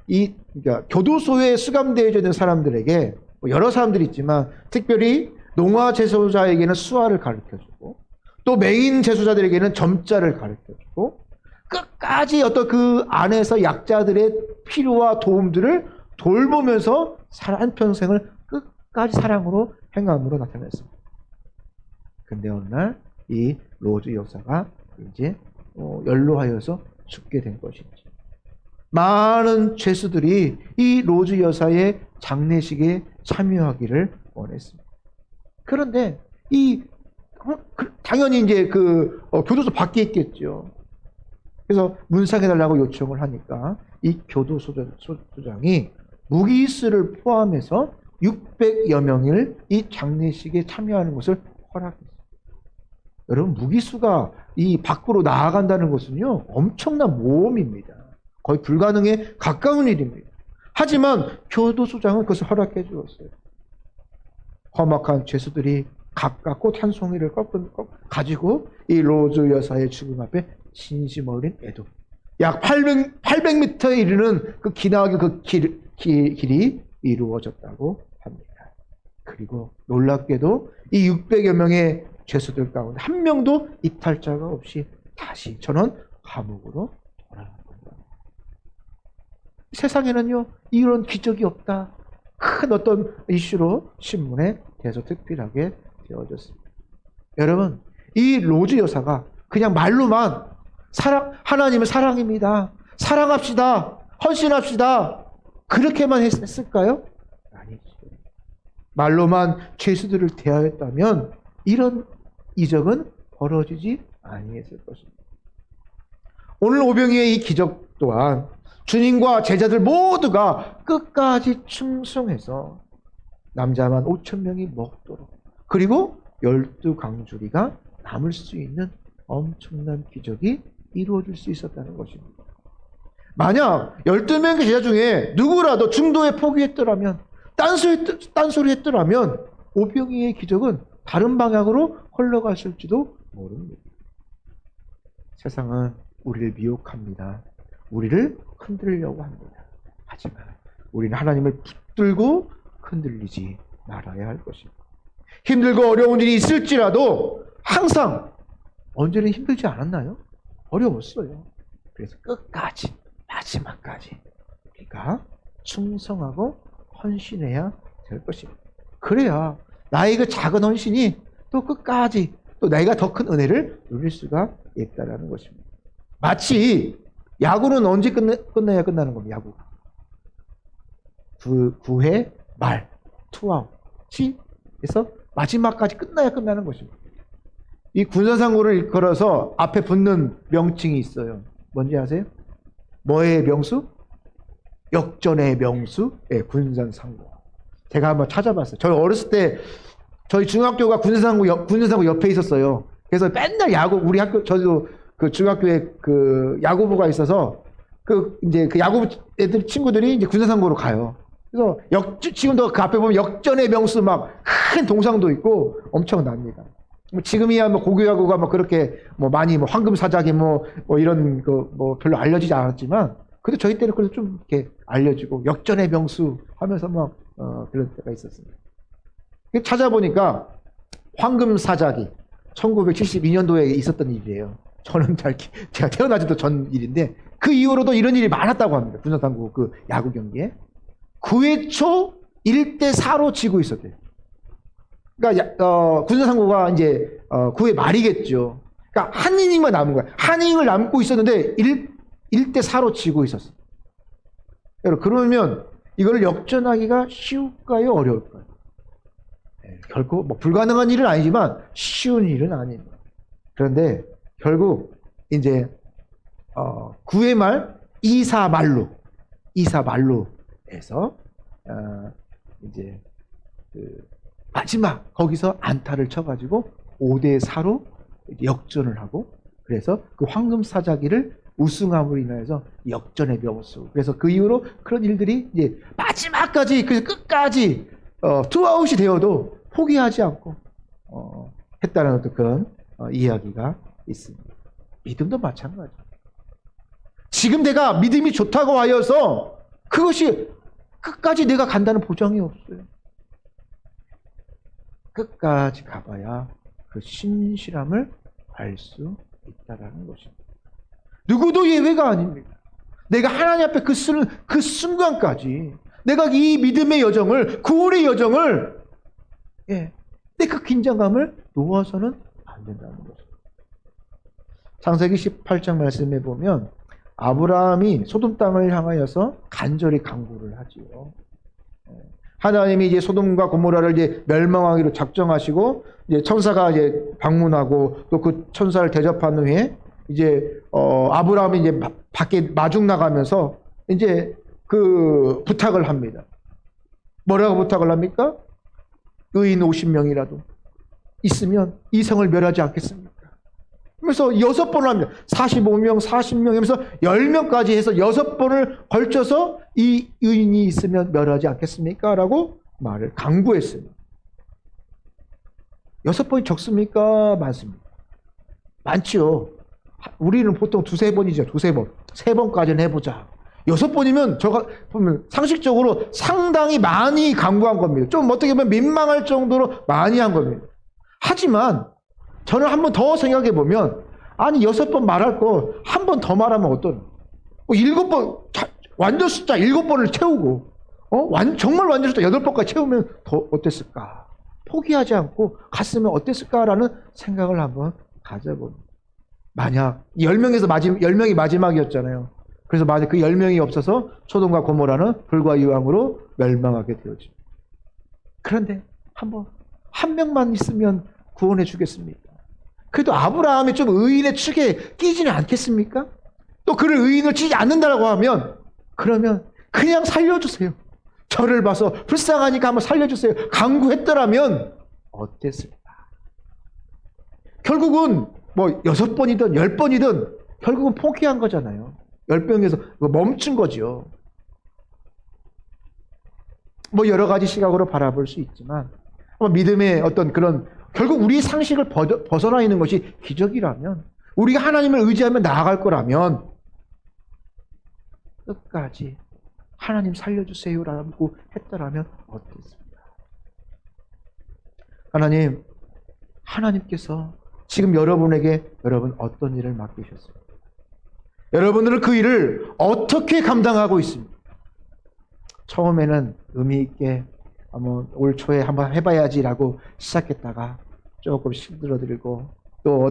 그러니까 교도소에 수감되어져 있는 사람들에게 여러 사람들이 있지만 특별히 농화 제소자에게는 수화를 가르쳐주고 또 맹인 제소자들에게는 점자를 가르쳐주고 끝까지 어떤 그 안에서 약자들의 필요와 도움들을 돌보면서 한평생을 끝까지 사랑으로 행함으로 나타냈습니다. 근데 어느 날 이 로즈 여사가 이제 연로하여서 죽게 된 것이지. 많은 죄수들이 이 로즈 여사의 장례식에 참여하기를 원했습니다. 그런데 당연히 이제 교도소 밖에 있겠죠. 그래서 문상해달라고 요청을 하니까 이 교도소장이 무기수를 포함해서 600여 명을 이 장례식에 참여하는 것을 허락했어요. 여러분, 무기수가 이 밖으로 나아간다는 것은요, 엄청난 모험입니다. 거의 불가능에 가까운 일입니다. 하지만 교도소장은 그것을 허락해 주었어요. 험악한 죄수들이 각각 꽃 한 송이를 가지고 이 로즈 여사의 죽음 앞에 진심 어린 애도. 약 800m에 이르는 그 기나긴 그 길이 이루어졌다고 합니다. 그리고 놀랍게도 이 600여 명의 죄수들 가운데 한 명도 이탈자가 없이 다시 전원 감옥으로 돌아갑니다. 세상에는요, 이런 기적이 없다. 큰 어떤 이슈로 신문에 대서특필하게 되어졌습니다. 여러분, 이 로즈 여사가 그냥 말로만 하나님은 사랑입니다. 사랑합시다. 헌신합시다. 그렇게만 했을까요? 아니죠. 말로만 죄수들을 대하였다면 이런 이적은 벌어지지 아니했을 것입니다. 오늘 오병이의 이 기적 또한 주님과 제자들 모두가 끝까지 충성해서 남자만 5,000명이 먹도록, 그리고 12강주리가 남을 수 있는 엄청난 기적이 이루어질 수 있었다는 것입니다. 만약 12명의 제자 중에 누구라도 중도에 포기했더라면, 딴소리 했더라면 오병이의 기적은 다른 방향으로 흘러갔을지도 모릅니다. 세상은 우리를 미혹합니다. 우리를 흔들려고 합니다. 하지만 우리는 하나님을 붙들고 흔들리지 말아야 할 것입니다. 힘들고 어려운 일이 있을지라도 항상 언제는 힘들지 않았나요? 어려웠어요. 그래서 끝까지, 마지막까지 우리가 충성하고 헌신해야 될 것입니다. 그래야 나의 그 작은 헌신이 또 끝까지 또 내가 더 큰 은혜를 누릴 수가 있다라는 것입니다. 마치 야구는 언제 끝나야 끝나는 겁니다. 야구. 9회 말, 투아웃이 해서 마지막까지 끝나야 끝나는 것입니다. 이 군사상고를 일컬어서 앞에 붙는 명칭이 있어요. 뭔지 아세요? 뭐의 명수? 역전의 명수? 예, 군사상고. 제가 한번 찾아봤어요. 저희 어렸을 때 저희 중학교가 군사상고 옆에 있었어요. 그래서 맨날 야구, 우리 학교, 저도 그 중학교에 그 야구부가 있어서 이제 그 야구부 애들 친구들이 이제 군사상고로 가요. 그래서 지금도 그 앞에 보면 역전의 명수 막 큰 동상도 있고 엄청납니다. 지금이야 뭐 고교야구가 뭐 그렇게 뭐 많이 뭐 황금사자기 뭐 이런 그 뭐 별로 알려지지 않았지만 그래도 저희 때는 그래도 좀 이렇게 알려지고 역전의 명수 하면서 막 그런 때가 있었습니다. 찾아보니까 황금사자기 1972년도에 있었던 일이에요. 저는 제가 태어나지도 전 일인데 그 이후로도 이런 일이 많았다고 합니다. 군사당국 그 야구 경기에 9회 초 1대4로 지고 있었대요. 그러니까 군사상고가 이제 9회 말이겠죠. 그러니까 한 이닝만 남은 거야. 한 이닝을 남고 있었는데 1대4로 지고 있었어. 여러분 그러면 이걸 역전하기가 쉬울까요? 어려울까요? 네, 결코 뭐 불가능한 일은 아니지만 쉬운 일은 아닙니다. 그런데 결국 이제 9회 말 2사 말로에서 이제 그 마지막 거기서 안타를 쳐가지고 5대4로 역전을 하고 그래서 그 황금사자기를 우승함으로 인해서 역전의 명수. 그래서 그 이후로 그런 일들이 이제 마지막까지 끝까지 투아웃이 되어도 포기하지 않고 했다는 어떤 그런 이야기가 있습니다. 믿음도 마찬가지. 지금 내가 믿음이 좋다고 하여서 그것이 끝까지 내가 간다는 보장이 없어요. 끝까지 가봐야 그 신실함을 알 수 있다라는 것입니다. 누구도 예외가 아닙니다. 내가 하나님 앞에 그 순간까지 내가 이 믿음의 여정을, 구원의 여정을, 내 그 긴장감을 놓아서는 안 된다는 것입니다. 창세기 18장 말씀에 보면 아브라함이 소돔 땅을 향하여서 간절히 간구를 하지요. 하나님이 이제 소돔과 고모라를 이제 멸망하기로 작정하시고 이제 천사가 이제 방문하고 또 그 천사를 대접한 후에 이제 아브라함이 이제 밖에 마중 나가면서 이제 그 부탁을 합니다. 뭐라고 부탁을 합니까? 의인 50명이라도 있으면 이 성을 멸하지 않겠습니까? 그래서 6번을 합니다. 45명, 40명 하면서 10명까지 해서 6번을 걸쳐서 이 의인이 있으면 멸하지 않겠습니까? 라고 말을 강구했습니다. 6번이 적습니까? 많습니다. 많지요. 우리는 보통 2-3번이죠. 2-3번. 3번까지는 해보자. 6번이면 저가 보면 상식적으로 상당히 많이 강구한 겁니다. 좀 어떻게 보면 민망할 정도로 많이 한 겁니다. 하지만 저는 한 번 더 생각해 보면 아니 6번 말할 거 한 번 더 말하면 어떤 7번 완전 숫자 7번을 채우고 정말 완전 숫자 8번까지 채우면 더 어땠을까? 포기하지 않고 갔으면 어땠을까라는 생각을 한번 가져봅니다. 만약 10명이 마지막이었잖아요. 그래서 만약 그 10명이 없어서 소돔과 고모라는 불과 유황으로 멸망하게 되어집니다. 그런데 한 명만 있으면 구원해 주겠습니까? 그래도 아브라함이 좀 의인의 축에 끼지는 않겠습니까? 또 그를 의인을 치지 않는다라고 하면 그러면 그냥 살려주세요. 저를 봐서 불쌍하니까 한번 살려주세요. 강구했더라면 어땠을까? 결국은 뭐 6번이든 10번이든 결국은 포기한 거잖아요. 10명에서 멈춘 거죠. 뭐 여러 가지 시각으로 바라볼 수 있지만 믿음의 어떤 그런 결국 우리 상식을 벗어나 있는 것이 기적이라면 우리가 하나님을 의지하며 나아갈 거라면 끝까지 하나님 살려주세요라고 했더라면 어땠습니까? 하나님께서 지금 여러분 어떤 일을 맡기셨습니까? 여러분들은 그 일을 어떻게 감당하고 있습니까? 처음에는 의미 있게 올 초에 한번 해봐야지라고 시작했다가 조금 힘들어들고 또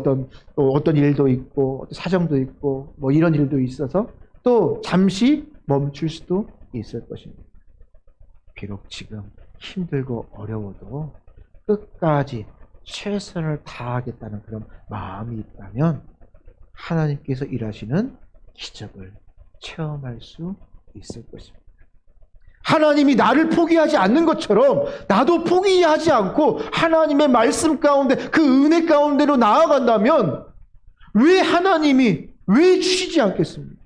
어떤 일도 있고 어떤 사정도 있고 뭐 이런 일도 있어서 또 잠시 멈출 수도 있을 것입니다. 비록 지금 힘들고 어려워도 끝까지 최선을 다하겠다는 그런 마음이 있다면 하나님께서 일하시는 기적을 체험할 수 있을 것입니다. 하나님이 나를 포기하지 않는 것처럼 나도 포기하지 않고 하나님의 말씀 가운데 그 은혜 가운데로 나아간다면 왜 하나님이 왜 주시지 않겠습니까?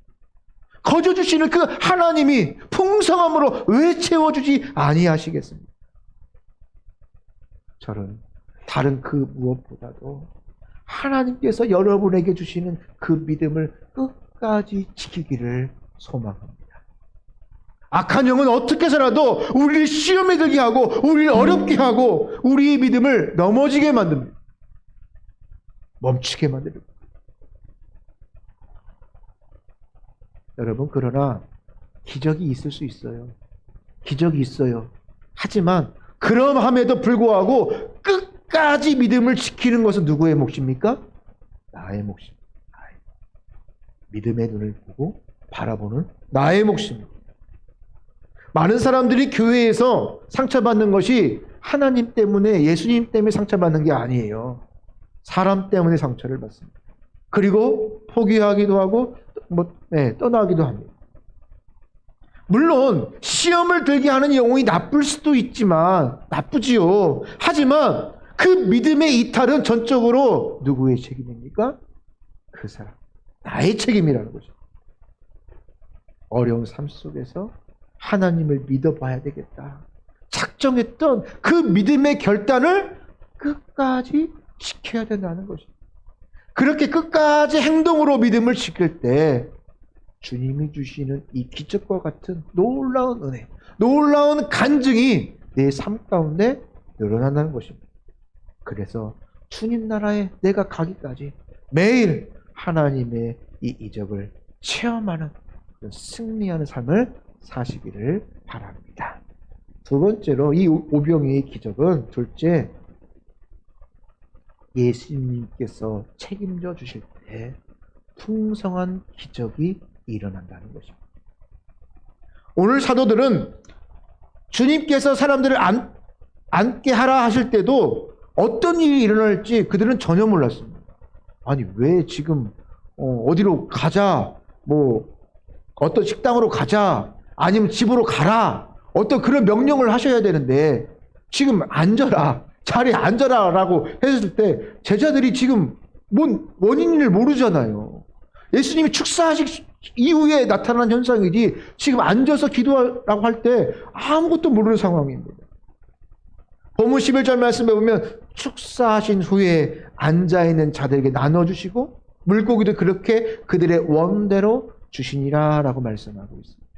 거저 주시는 그 하나님이 풍성함으로 왜 채워주지 아니하시겠습니까? 저는 다른 그 무엇보다도 하나님께서 여러분에게 주시는 그 믿음을 끝까지 지키기를 소망합니다. 악한 영은 어떻게 해서라도 우리를 시험에 들게 하고 우리를 어렵게 하고 우리의 믿음을 넘어지게 만듭니다. 멈추게 만듭니다. 여러분, 그러나 기적이 있을 수 있어요. 기적이 있어요. 하지만 그럼함에도 불구하고 끝까지 믿음을 지키는 것은 누구의 몫입니까? 나의 몫입니다. 믿음의 눈을 보고 바라보는 나의 몫입니다. 많은 사람들이 교회에서 상처받는 것이 하나님 때문에, 예수님 때문에 상처받는 게 아니에요. 사람 때문에 상처를 받습니다. 그리고 포기하기도 하고 떠나기도 합니다. 물론 시험을 들게 하는 영혼이 나쁠 수도 있지만, 나쁘지요. 하지만 그 믿음의 이탈은 전적으로 누구의 책임입니까? 그 사람, 나의 책임이라는 거죠. 어려운 삶 속에서 하나님을 믿어봐야 되겠다 작정했던 그 믿음의 결단을 끝까지 지켜야 된다는 것입니다. 그렇게 끝까지 행동으로 믿음을 지킬 때 주님이 주시는 이 기적과 같은 놀라운 은혜, 놀라운 간증이 내 삶 가운데 늘어난다는 것입니다. 그래서 주님 나라에 내가 가기까지 매일 하나님의 이 이적을 체험하는, 승리하는 삶을 사시기를 바랍니다. 두 번째로 이 오병이의 기적은, 둘째, 예수님께서 책임져 주실 때 풍성한 기적이 일어난다는 것입니다. 오늘 사도들은 주님께서 사람들을 앉게 하라 하실 때도 어떤 일이 일어날지 그들은 전혀 몰랐습니다. 아니, 왜 지금 어디로 가자, 어떤 식당으로 가자, 아니면 집으로 가라, 어떤 그런 명령을 하셔야 되는데 지금 앉아라, 자리에 앉아라 라고 했을 때 제자들이 지금 뭔 원인을 모르잖아요. 예수님이 축사하신 이후에 나타난 현상이지 지금 앉아서 기도하라고 할 때 아무것도 모르는 상황입니다. 본문 11절 말씀에 보면 축사하신 후에 앉아있는 자들에게 나눠주시고 물고기도 그렇게 그들의 원대로 주시니라 라고 말씀하고 있습니다.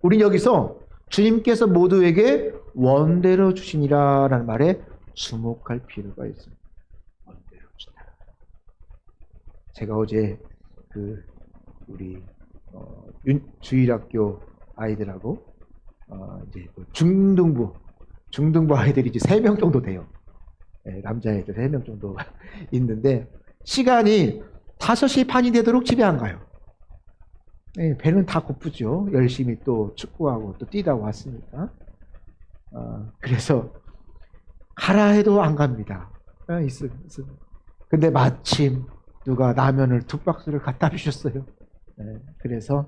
우린 여기서 주님께서 모두에게 원대로 주시니라 라는 말에 주목할 필요가 있습니다. 원대로 주다. 제가 어제 우리 주일학교 아이들하고 이제 중등부 아이들이 이제 3명 정도 돼요. 네, 남자애들 3명 정도 있는데 시간이 5시 반이 되도록 집에 안 가요. 네, 배는 다 고프죠. 열심히 또 축구하고 또 뛰다 왔으니까. 그래서 가라 해도 안 갑니다. 근데 마침 누가 라면을 2박스를 갖다 주셨어요. 네, 그래서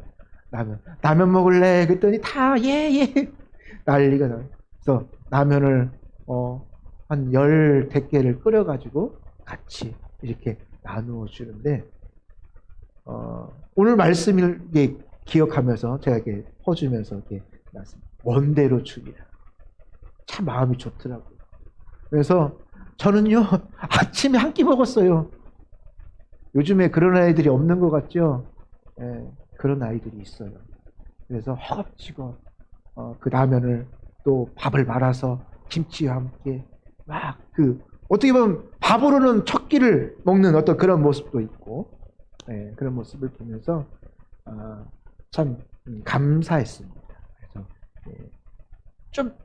라면 먹을래? 그랬더니 다 예. 난리가 나요. 그래서 라면을 한 10개를 끓여가지고 같이 이렇게 나누어 주는데 오늘 말씀을 기억하면서 제가 이렇게 퍼주면서 이렇게 원대로 주기라. 참 마음이 좋더라고요. 그래서 저는요 아침에 한 끼 먹었어요. 요즘에 그런 아이들이 없는 것 같죠? 예, 그런 아이들이 있어요. 그래서 허겁지겁 그 라면을 또 밥을 말아서 김치와 함께 막 어떻게 보면 밥으로는 첫 끼를 먹는 어떤 그런 모습도 있고, 예, 그런 모습을 보면서 참 감사했습니다. 좀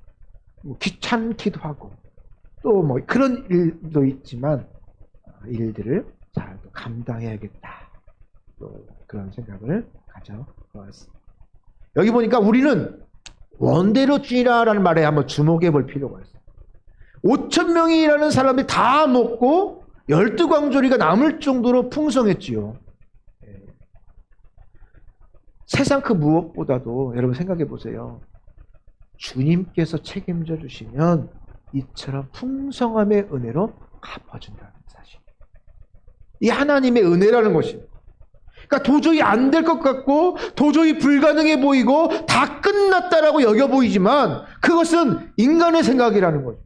귀찮기도 하고 또 뭐 그런 일도 있지만 일들을 잘 감당해야겠다. 또 그런 생각을 가져보았습니다. 여기 보니까 우리는 원대로 주의라라는 말에 한번 주목해 볼 필요가 있어요. 5천 명이라는 사람이 다 먹고 12광조리가 남을 정도로 풍성했지요. 세상 그 무엇보다도 여러분 생각해 보세요. 주님께서 책임져 주시면 이처럼 풍성함의 은혜로 갚아준다는 사실. 이 하나님의 은혜라는 것입니다. 그러니까 도저히 안 될 것 같고 도저히 불가능해 보이고 다 끝났다라고 여겨 보이지만 그것은 인간의 생각이라는 거죠.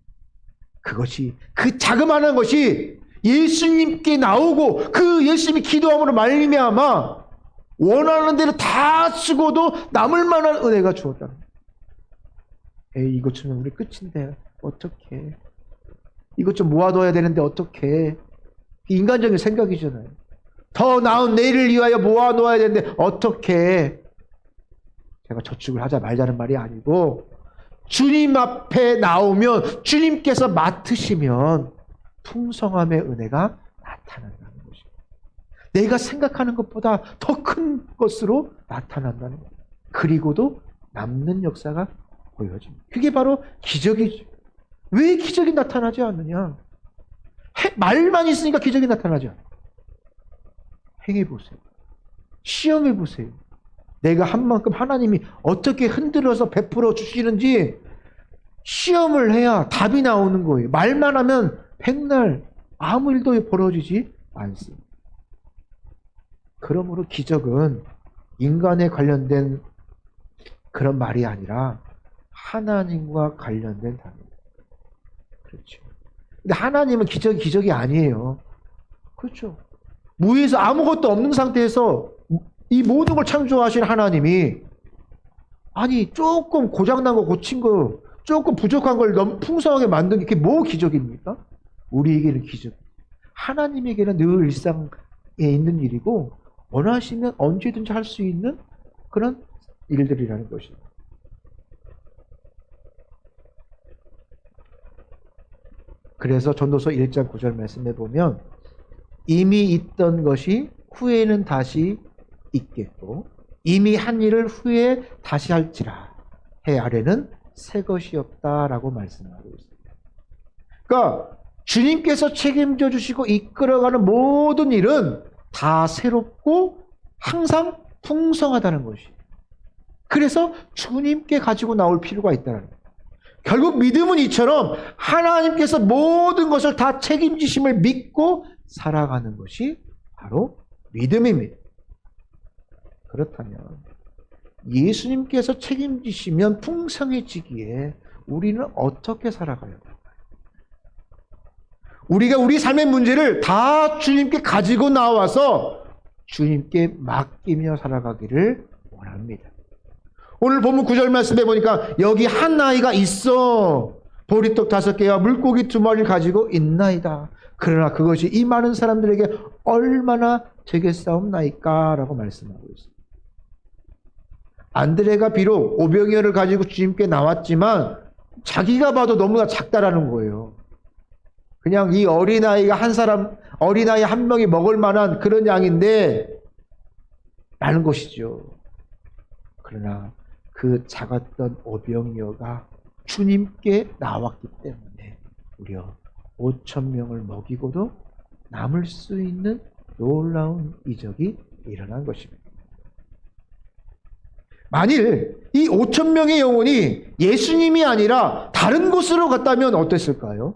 그것이 그 자그마한 것이 예수님께 나오고 그 예수님이 기도함으로 말미암아 원하는 대로 다 쓰고도 남을 만한 은혜가 주었다는 거예요. 에이, 이것 좀 우리 끝인데 어떡해. 이것 좀 모아둬야 되는데 어떡해. 인간적인 생각이잖아요. 더 나은 내일을 위하여 모아놓아야 되는데 어떡해. 제가 저축을 하자 말자는 말이 아니고 주님 앞에 나오면 주님께서 맡으시면 풍성함의 은혜가 나타난다는 것입니다. 내가 생각하는 것보다 더 큰 것으로 나타난다는 거예요. 그리고도 남는 역사가 보여집니다. 그게 바로 기적이죠. 왜 기적이 나타나지 않느냐? 말만 있으니까 기적이 나타나지 않아요. 행해보세요. 시험해보세요. 내가 한 만큼 하나님이 어떻게 흔들어서 베풀어 주시는지 시험을 해야 답이 나오는 거예요. 말만 하면 백날 아무 일도 벌어지지 않습니다. 그러므로 기적은 인간에 관련된 그런 말이 아니라 하나님과 관련된 답입니다. 그렇죠. 근데 하나님은 기적이 아니에요. 그렇죠. 무에서 아무것도 없는 상태에서 이 모든 걸 창조하신 하나님이 아니 조금 고장난 거 고친 거 조금 부족한 걸 너무 풍성하게 만든 게 그게 뭐 기적입니까? 우리에게는 기적. 하나님에게는 늘 일상에 있는 일이고 원하시면 언제든지 할 수 있는 그런 일들이라는 것입니다. 그래서 전도서 1장 9절 말씀에 보면 이미 있던 것이 후에는 다시 있겠고 이미 한 일을 후에 다시 할지라 해 아래는 새 것이 없다라고 말씀하고 있습니다. 그러니까 주님께서 책임져 주시고 이끌어가는 모든 일은 다 새롭고 항상 풍성하다는 것이. 그래서 주님께 가지고 나올 필요가 있다는 거예요. 결국 믿음은 이처럼 하나님께서 모든 것을 다 책임지심을 믿고 살아가는 것이 바로 믿음입니다. 그렇다면 예수님께서 책임지시면 풍성해지기에 우리는 어떻게 살아가야 할까요? 우리가 우리 삶의 문제를 다 주님께 가지고 나와서 주님께 맡기며 살아가기를 원합니다. 오늘 본문 9절 말씀해 보니까 여기 한 아이가 있어 보리떡 5개와 물고기 2마리를 가지고 있나이다. 그러나 그것이 이 많은 사람들에게 얼마나 되겠사옵나이까 라고 말씀하고 있습니다. 안드레가 비록 5병이어를 가지고 주님께 나왔지만 자기가 봐도 너무나 작다라는 거예요. 그냥 이 어린아이 한 명이 먹을 만한 그런 양인데 라는 것이죠. 그러나 그 작았던 5병이어가 주님께 나왔기 때문에 무려 5,000명을 먹이고도 남을 수 있는 놀라운 이적이 일어난 것입니다. 만일 이 5,000명의 영혼이 예수님이 아니라 다른 곳으로 갔다면 어땠을까요?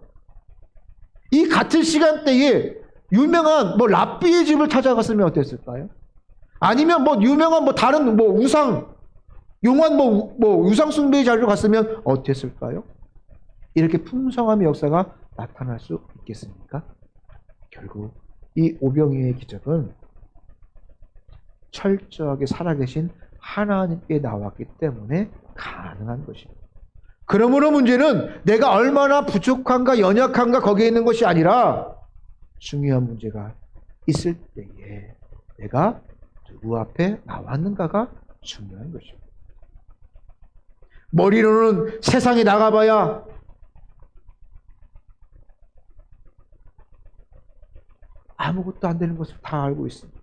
이 같은 시간대에 유명한 랍비의 집을 찾아갔으면 어땠을까요? 아니면 유명한 다른 우상, 용한 우상 숭배의 자리로 갔으면 어땠을까요? 이렇게 풍성함의 역사가 나타날 수 있겠습니까? 결국 이 오병이어의 기적은 철저하게 살아계신 하나님께 나왔기 때문에 가능한 것입니다. 그러므로 문제는 내가 얼마나 부족한가 연약한가 거기에 있는 것이 아니라 중요한 문제가 있을 때에 내가 누구 앞에 나왔는가가 중요한 것입니다. 머리로는 세상에 나가봐야 아무것도 안 되는 것을 다 알고 있습니다.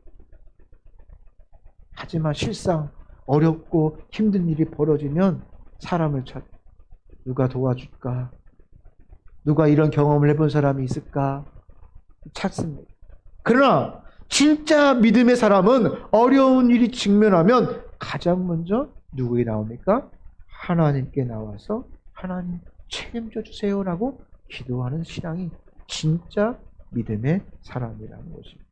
하지만 실상 어렵고 힘든 일이 벌어지면 사람을 찾, 누가 도와줄까? 누가 이런 경험을 해본 사람이 있을까? 찾습니다. 그러나 진짜 믿음의 사람은 어려운 일이 직면하면 가장 먼저 누구에 나옵니까? 하나님께 나와서 하나님 책임져 주세요라고 기도하는 신앙이 진짜 믿음의 사람이라는 것입니다.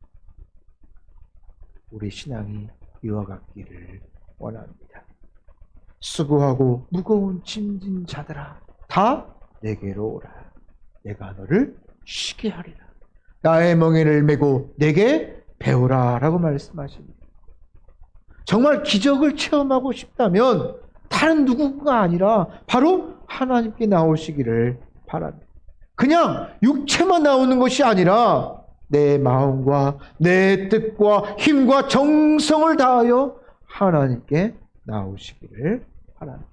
우리 신앙이 이와 같기를 원합니다. 수고하고 무거운 짐진 자들아 다 내게로 오라. 내가 너를 쉬게 하리라. 나의 멍에를 메고 내게 배우라 라고 말씀하십니다. 정말 기적을 체험하고 싶다면 다른 누구가 아니라 바로 하나님께 나오시기를 바랍니다. 그냥 육체만 나오는 것이 아니라 내 마음과 내 뜻과 힘과 정성을 다하여 하나님께 나오시기를 바랍니다.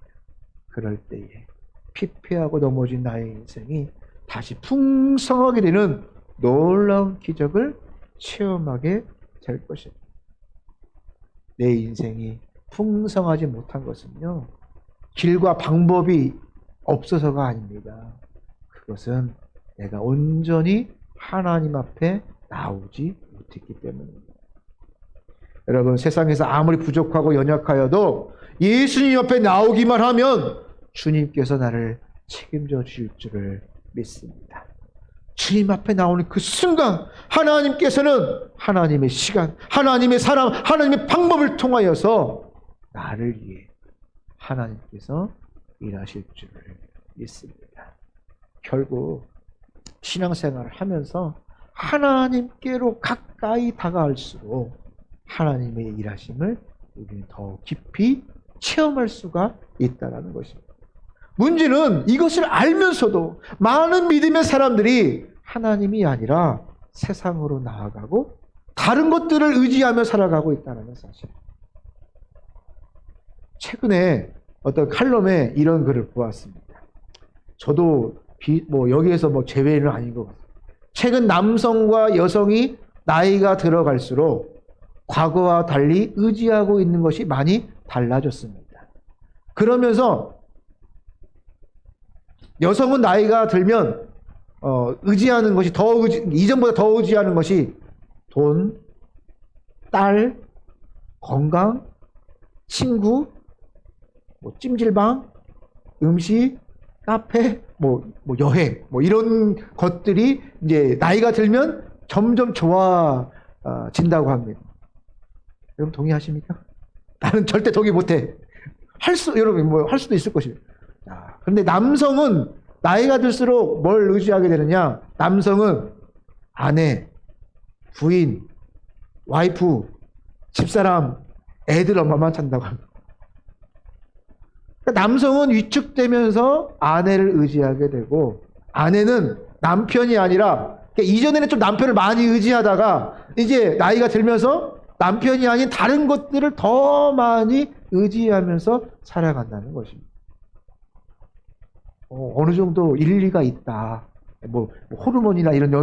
그럴 때에 피폐하고 넘어진 나의 인생이 다시 풍성하게 되는 놀라운 기적을 체험하게 될 것입니다. 내 인생이 풍성하지 못한 것은요, 길과 방법이 없어서가 아닙니다. 그것은 내가 온전히 하나님 앞에 나오지 못했기 때문입니다. 여러분, 세상에서 아무리 부족하고 연약하여도 예수님 앞에 나오기만 하면 주님께서 나를 책임져 주실 줄을 믿습니다. 주님 앞에 나오는 그 순간 하나님께서는 하나님의 시간, 하나님의 사람, 하나님의 방법을 통하여서 나를 위해 하나님께서 일하실 줄을 믿습니다. 결국 신앙생활을 하면서 하나님께로 가까이 다가갈수록 하나님의 일하심을 우리는 더 깊이 체험할 수가 있다는 것입니다. 문제는 이것을 알면서도 많은 믿음의 사람들이 하나님이 아니라 세상으로 나아가고 다른 것들을 의지하며 살아가고 있다는 사실. 최근에 어떤 칼럼에 이런 글을 보았습니다. 저도 여기에서 제외는 아닌 것 같아요. 최근 남성과 여성이 나이가 들어갈수록 과거와 달리 의지하고 있는 것이 많이 달라졌습니다. 그러면서 여성은 나이가 들면 의지하는 것이 이전보다 더 의지하는 것이 돈, 딸, 건강, 친구, 찜질방, 음식, 카페, 여행, 이런 것들이 이제 나이가 들면 점점 좋아진다고 합니다. 여러분 동의하십니까? 나는 절대 동의 못해. 여러분 할 수도 있을 것입니다. 그런데 남성은 나이가 들수록 뭘 의지하게 되느냐? 남성은 아내, 부인, 와이프, 집사람, 애들 엄마만 찬다고 합니다. 그러니까 남성은 위축되면서 아내를 의지하게 되고, 아내는 남편이 아니라, 그러니까 이전에는 좀 남편을 많이 의지하다가 이제 나이가 들면서 남편이 아닌 다른 것들을 더 많이 의지하면서 살아간다는 것입니다. 어느 정도 일리가 있다. 호르몬이나 이런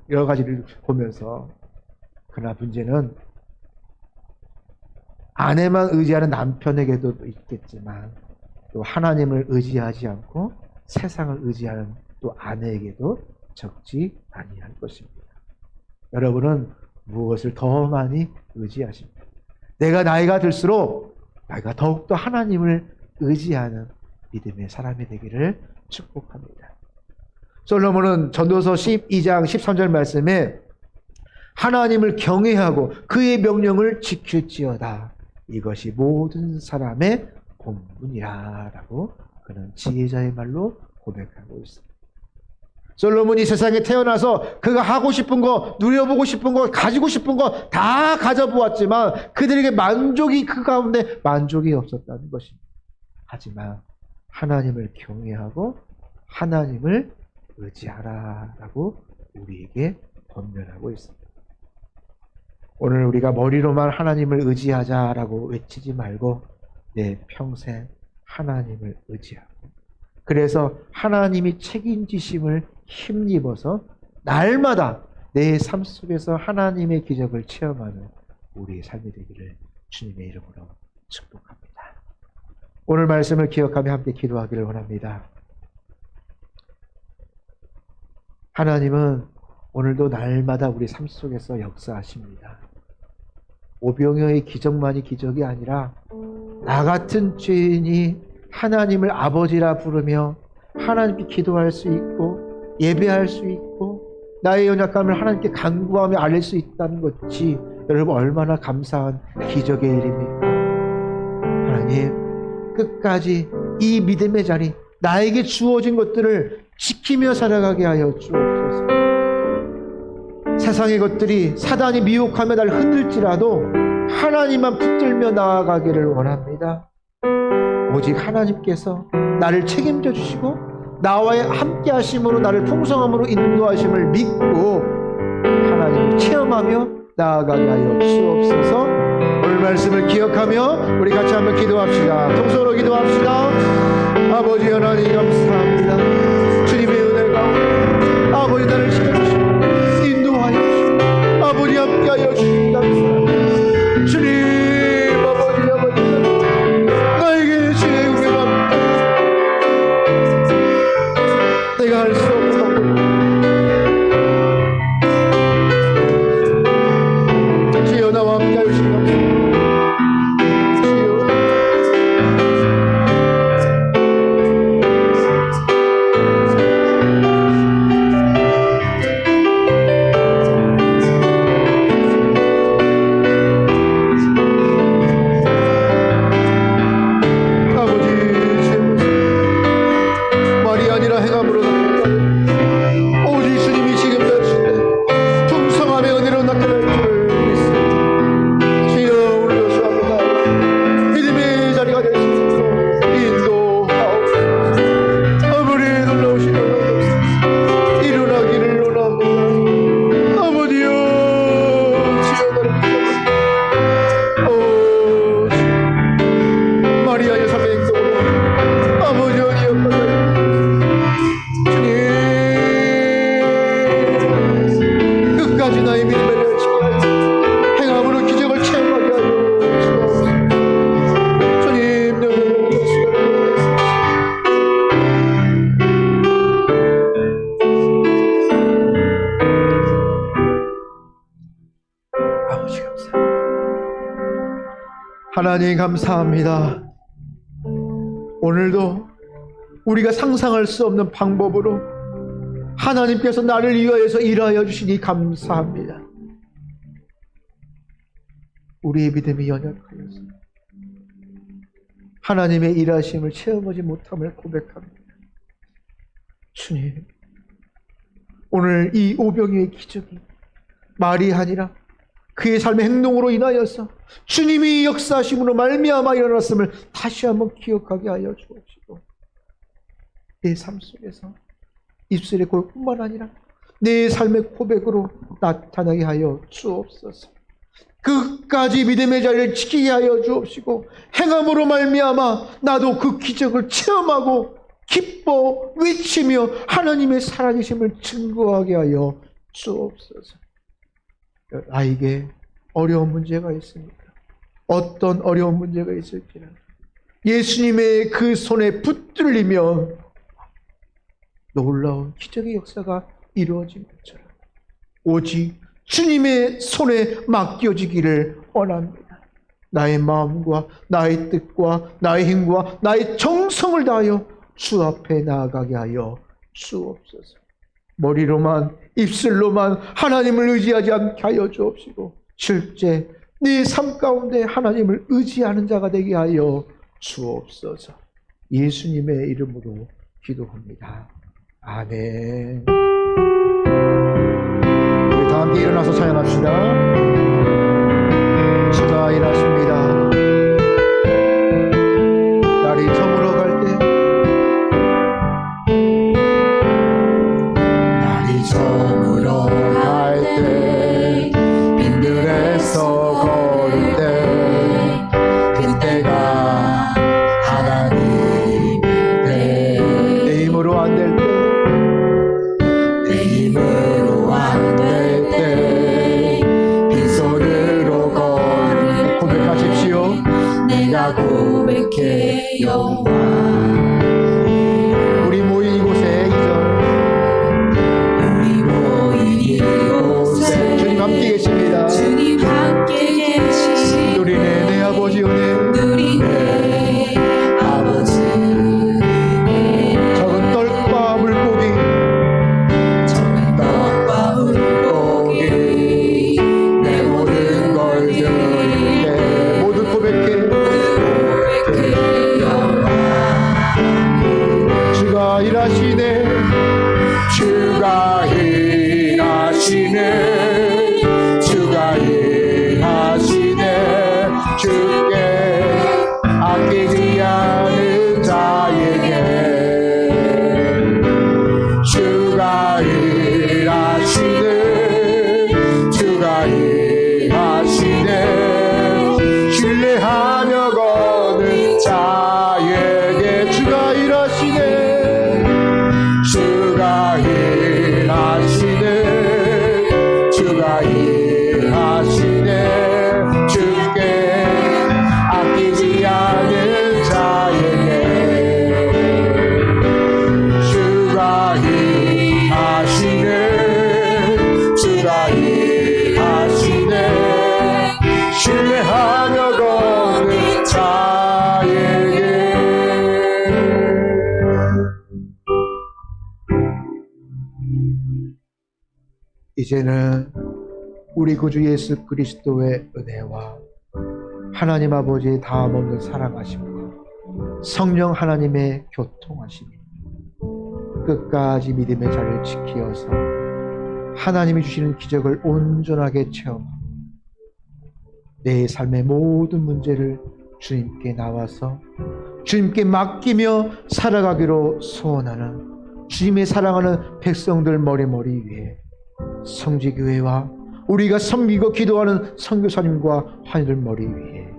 여러 가지를 보면서. 그러나 문제는 아내만 의지하는 남편에게도 있겠지만 또 하나님을 의지하지 않고 세상을 의지하는 또 아내에게도 적지 아니할 것입니다. 여러분은 무엇을 더 많이 의지하십니까? 내가 나이가 들수록 내가 더욱더 하나님을 의지하는 믿음의 사람이 되기를 축복합니다. 솔로몬은 전도서 12장 13절 말씀에 하나님을 경외하고 그의 명령을 지킬지어다. 이것이 모든 사람의 본분이라 라고 그는 지혜자의 말로 고백하고 있습니다. 솔로몬이 세상에 태어나서 그가 하고 싶은 거, 누려보고 싶은 거, 가지고 싶은 거 다 가져보았지만 그들에게 그 가운데 만족이 없었다는 것입니다. 하지만 하나님을 경외하고 하나님을 의지하라 라고 우리에게 권면하고 있습니다. 오늘 우리가 머리로만 하나님을 의지하자라고 외치지 말고 내 평생 하나님을 의지하고 그래서 하나님이 책임지심을 힘입어서 날마다 내 삶 속에서 하나님의 기적을 체험하는 우리의 삶이 되기를 주님의 이름으로 축복합니다. 오늘 말씀을 기억하며 함께 기도하기를 원합니다. 하나님은 오늘도 날마다 우리 삶 속에서 역사하십니다. 오병이어의 기적만이 기적이 아니라 나 같은 죄인이 하나님을 아버지라 부르며 하나님께 기도할 수 있고 예배할 수 있고 나의 연약함을 하나님께 간구하며 알릴 수 있다는 것이 여러분 얼마나 감사한 기적의 일입니까? 하나님 끝까지 이 믿음의 자리 나에게 주어진 것들을 지키며 살아가게 하여 주옵소서. 세상의 것들이 사단이 미혹하며 나를 흔들지라도 하나님만 붙들며 나아가기를 원합니다. 오직 하나님께서 나를 책임져 주시고 나와의 함께 하심으로 나를 풍성함으로 인도하심을 믿고 하나님을 체험하며 나아가게 하여 주옵소서. 오늘 말씀을 기억하며 우리 같이 한번 기도합시다. 통성으로 기도합시다. 아버지 하나님 감사합니다. 주님의 은혜 가운데 아버지 나를 지켜주시고 인도하여 주시고 아버지 함께하여 주시기 감사합니다. 주님 아버지 나에게 주의 은혜가 내가 할 수 없는 주여 나와 함께하여 주시기 감사합니다. 하나님 감사합니다. 오늘도 우리가 상상할 수 없는 방법으로 하나님께서 나를 위하여서 일하여 주시니 감사합니다. 우리의 믿음이 연약하여서 하나님의 일하심을 체험하지 못함을 고백합니다. 주님, 오늘 이 오병이의 기적이 말이 아니라 그의 삶의 행동으로 인하여서 주님이 역사하심으로 말미암아 일어났음을 다시 한번 기억하게 하여 주옵시고 내 삶 속에서 입술의 고백뿐만 아니라 내 삶의 고백으로 나타나게 하여 주옵소서. 끝까지 믿음의 자리를 지키게 하여 주옵시고 행함으로 말미암아 나도 그 기적을 체험하고 기뻐 외치며 하나님의 살아계심을 증거하게 하여 주옵소서. 나에게 어려운 문제가 있습니까? 어떤 어려운 문제가 있을지라 예수님의 그 손에 붙들리면 놀라운 기적의 역사가 이루어진 것처럼 오직 주님의 손에 맡겨지기를 원합니다. 나의 마음과 나의 뜻과 나의 힘과 나의 정성을 다하여 주 앞에 나아가게 하여 주옵소서. 머리로만 입술로만 하나님을 의지하지 않게 하여 주옵시고 실제 네 삶 가운데 하나님을 의지하는 자가 되게 하여 주옵소서. 예수님의 이름으로 기도합니다. 아멘. 우리 다 함께 일어나서 찬양합시다. 주가 일하십니다. 날이 저물어 갈 때 저물어 갈 때 빈들에서 걸을 때 그때가 하나님 이제는 우리 구주 예수 그리스도의 은혜와 하나님 아버지의 다함없는 사랑하심과 성령 하나님의 교통하심이 끝까지 믿음의 자리를 지키어서 하나님이 주시는 기적을 온전하게 체험하고 내 삶의 모든 문제를 주님께 나와서 주님께 맡기며 살아가기로 소원하는 주님의 사랑하는 백성들 머리머리 위에 성지교회와 우리가 섬기고 기도하는 선교사님과 환희들 머리 위에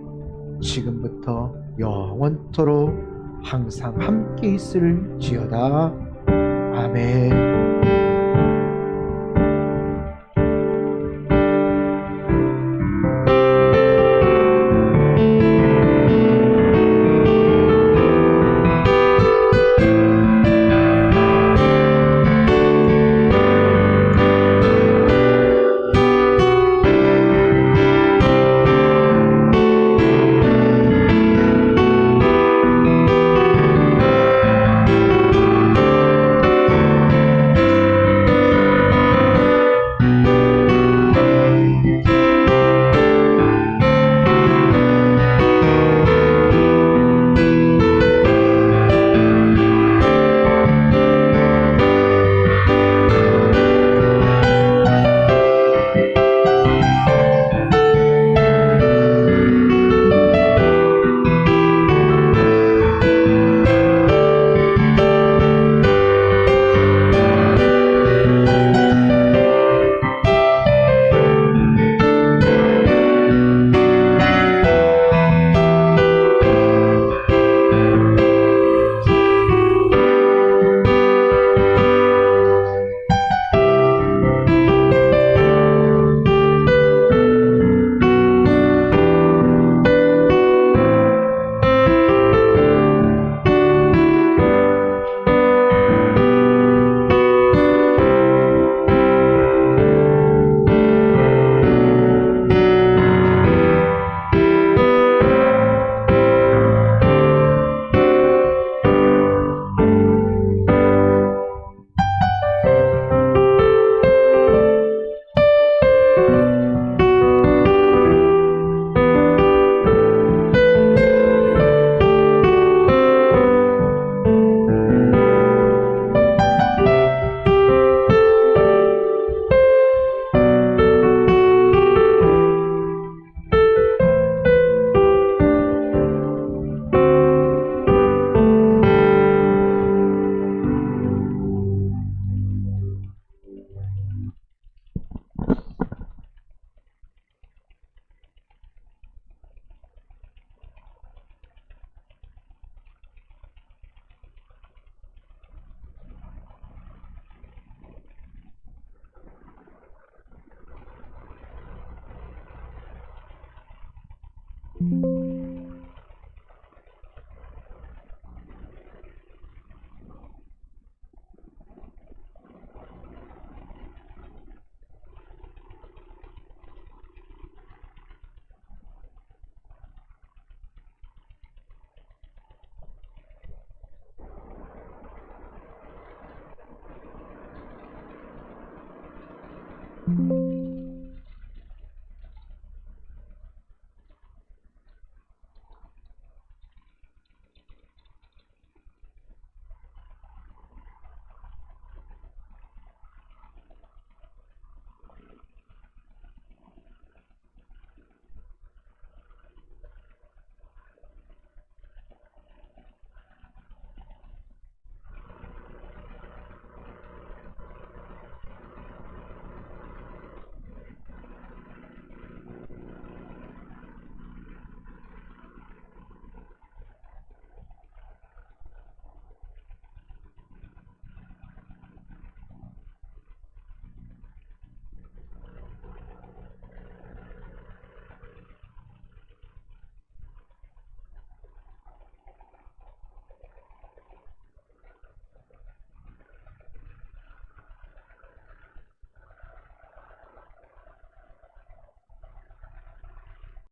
지금부터 영원토록 항상 함께 있을지어다. 아멘.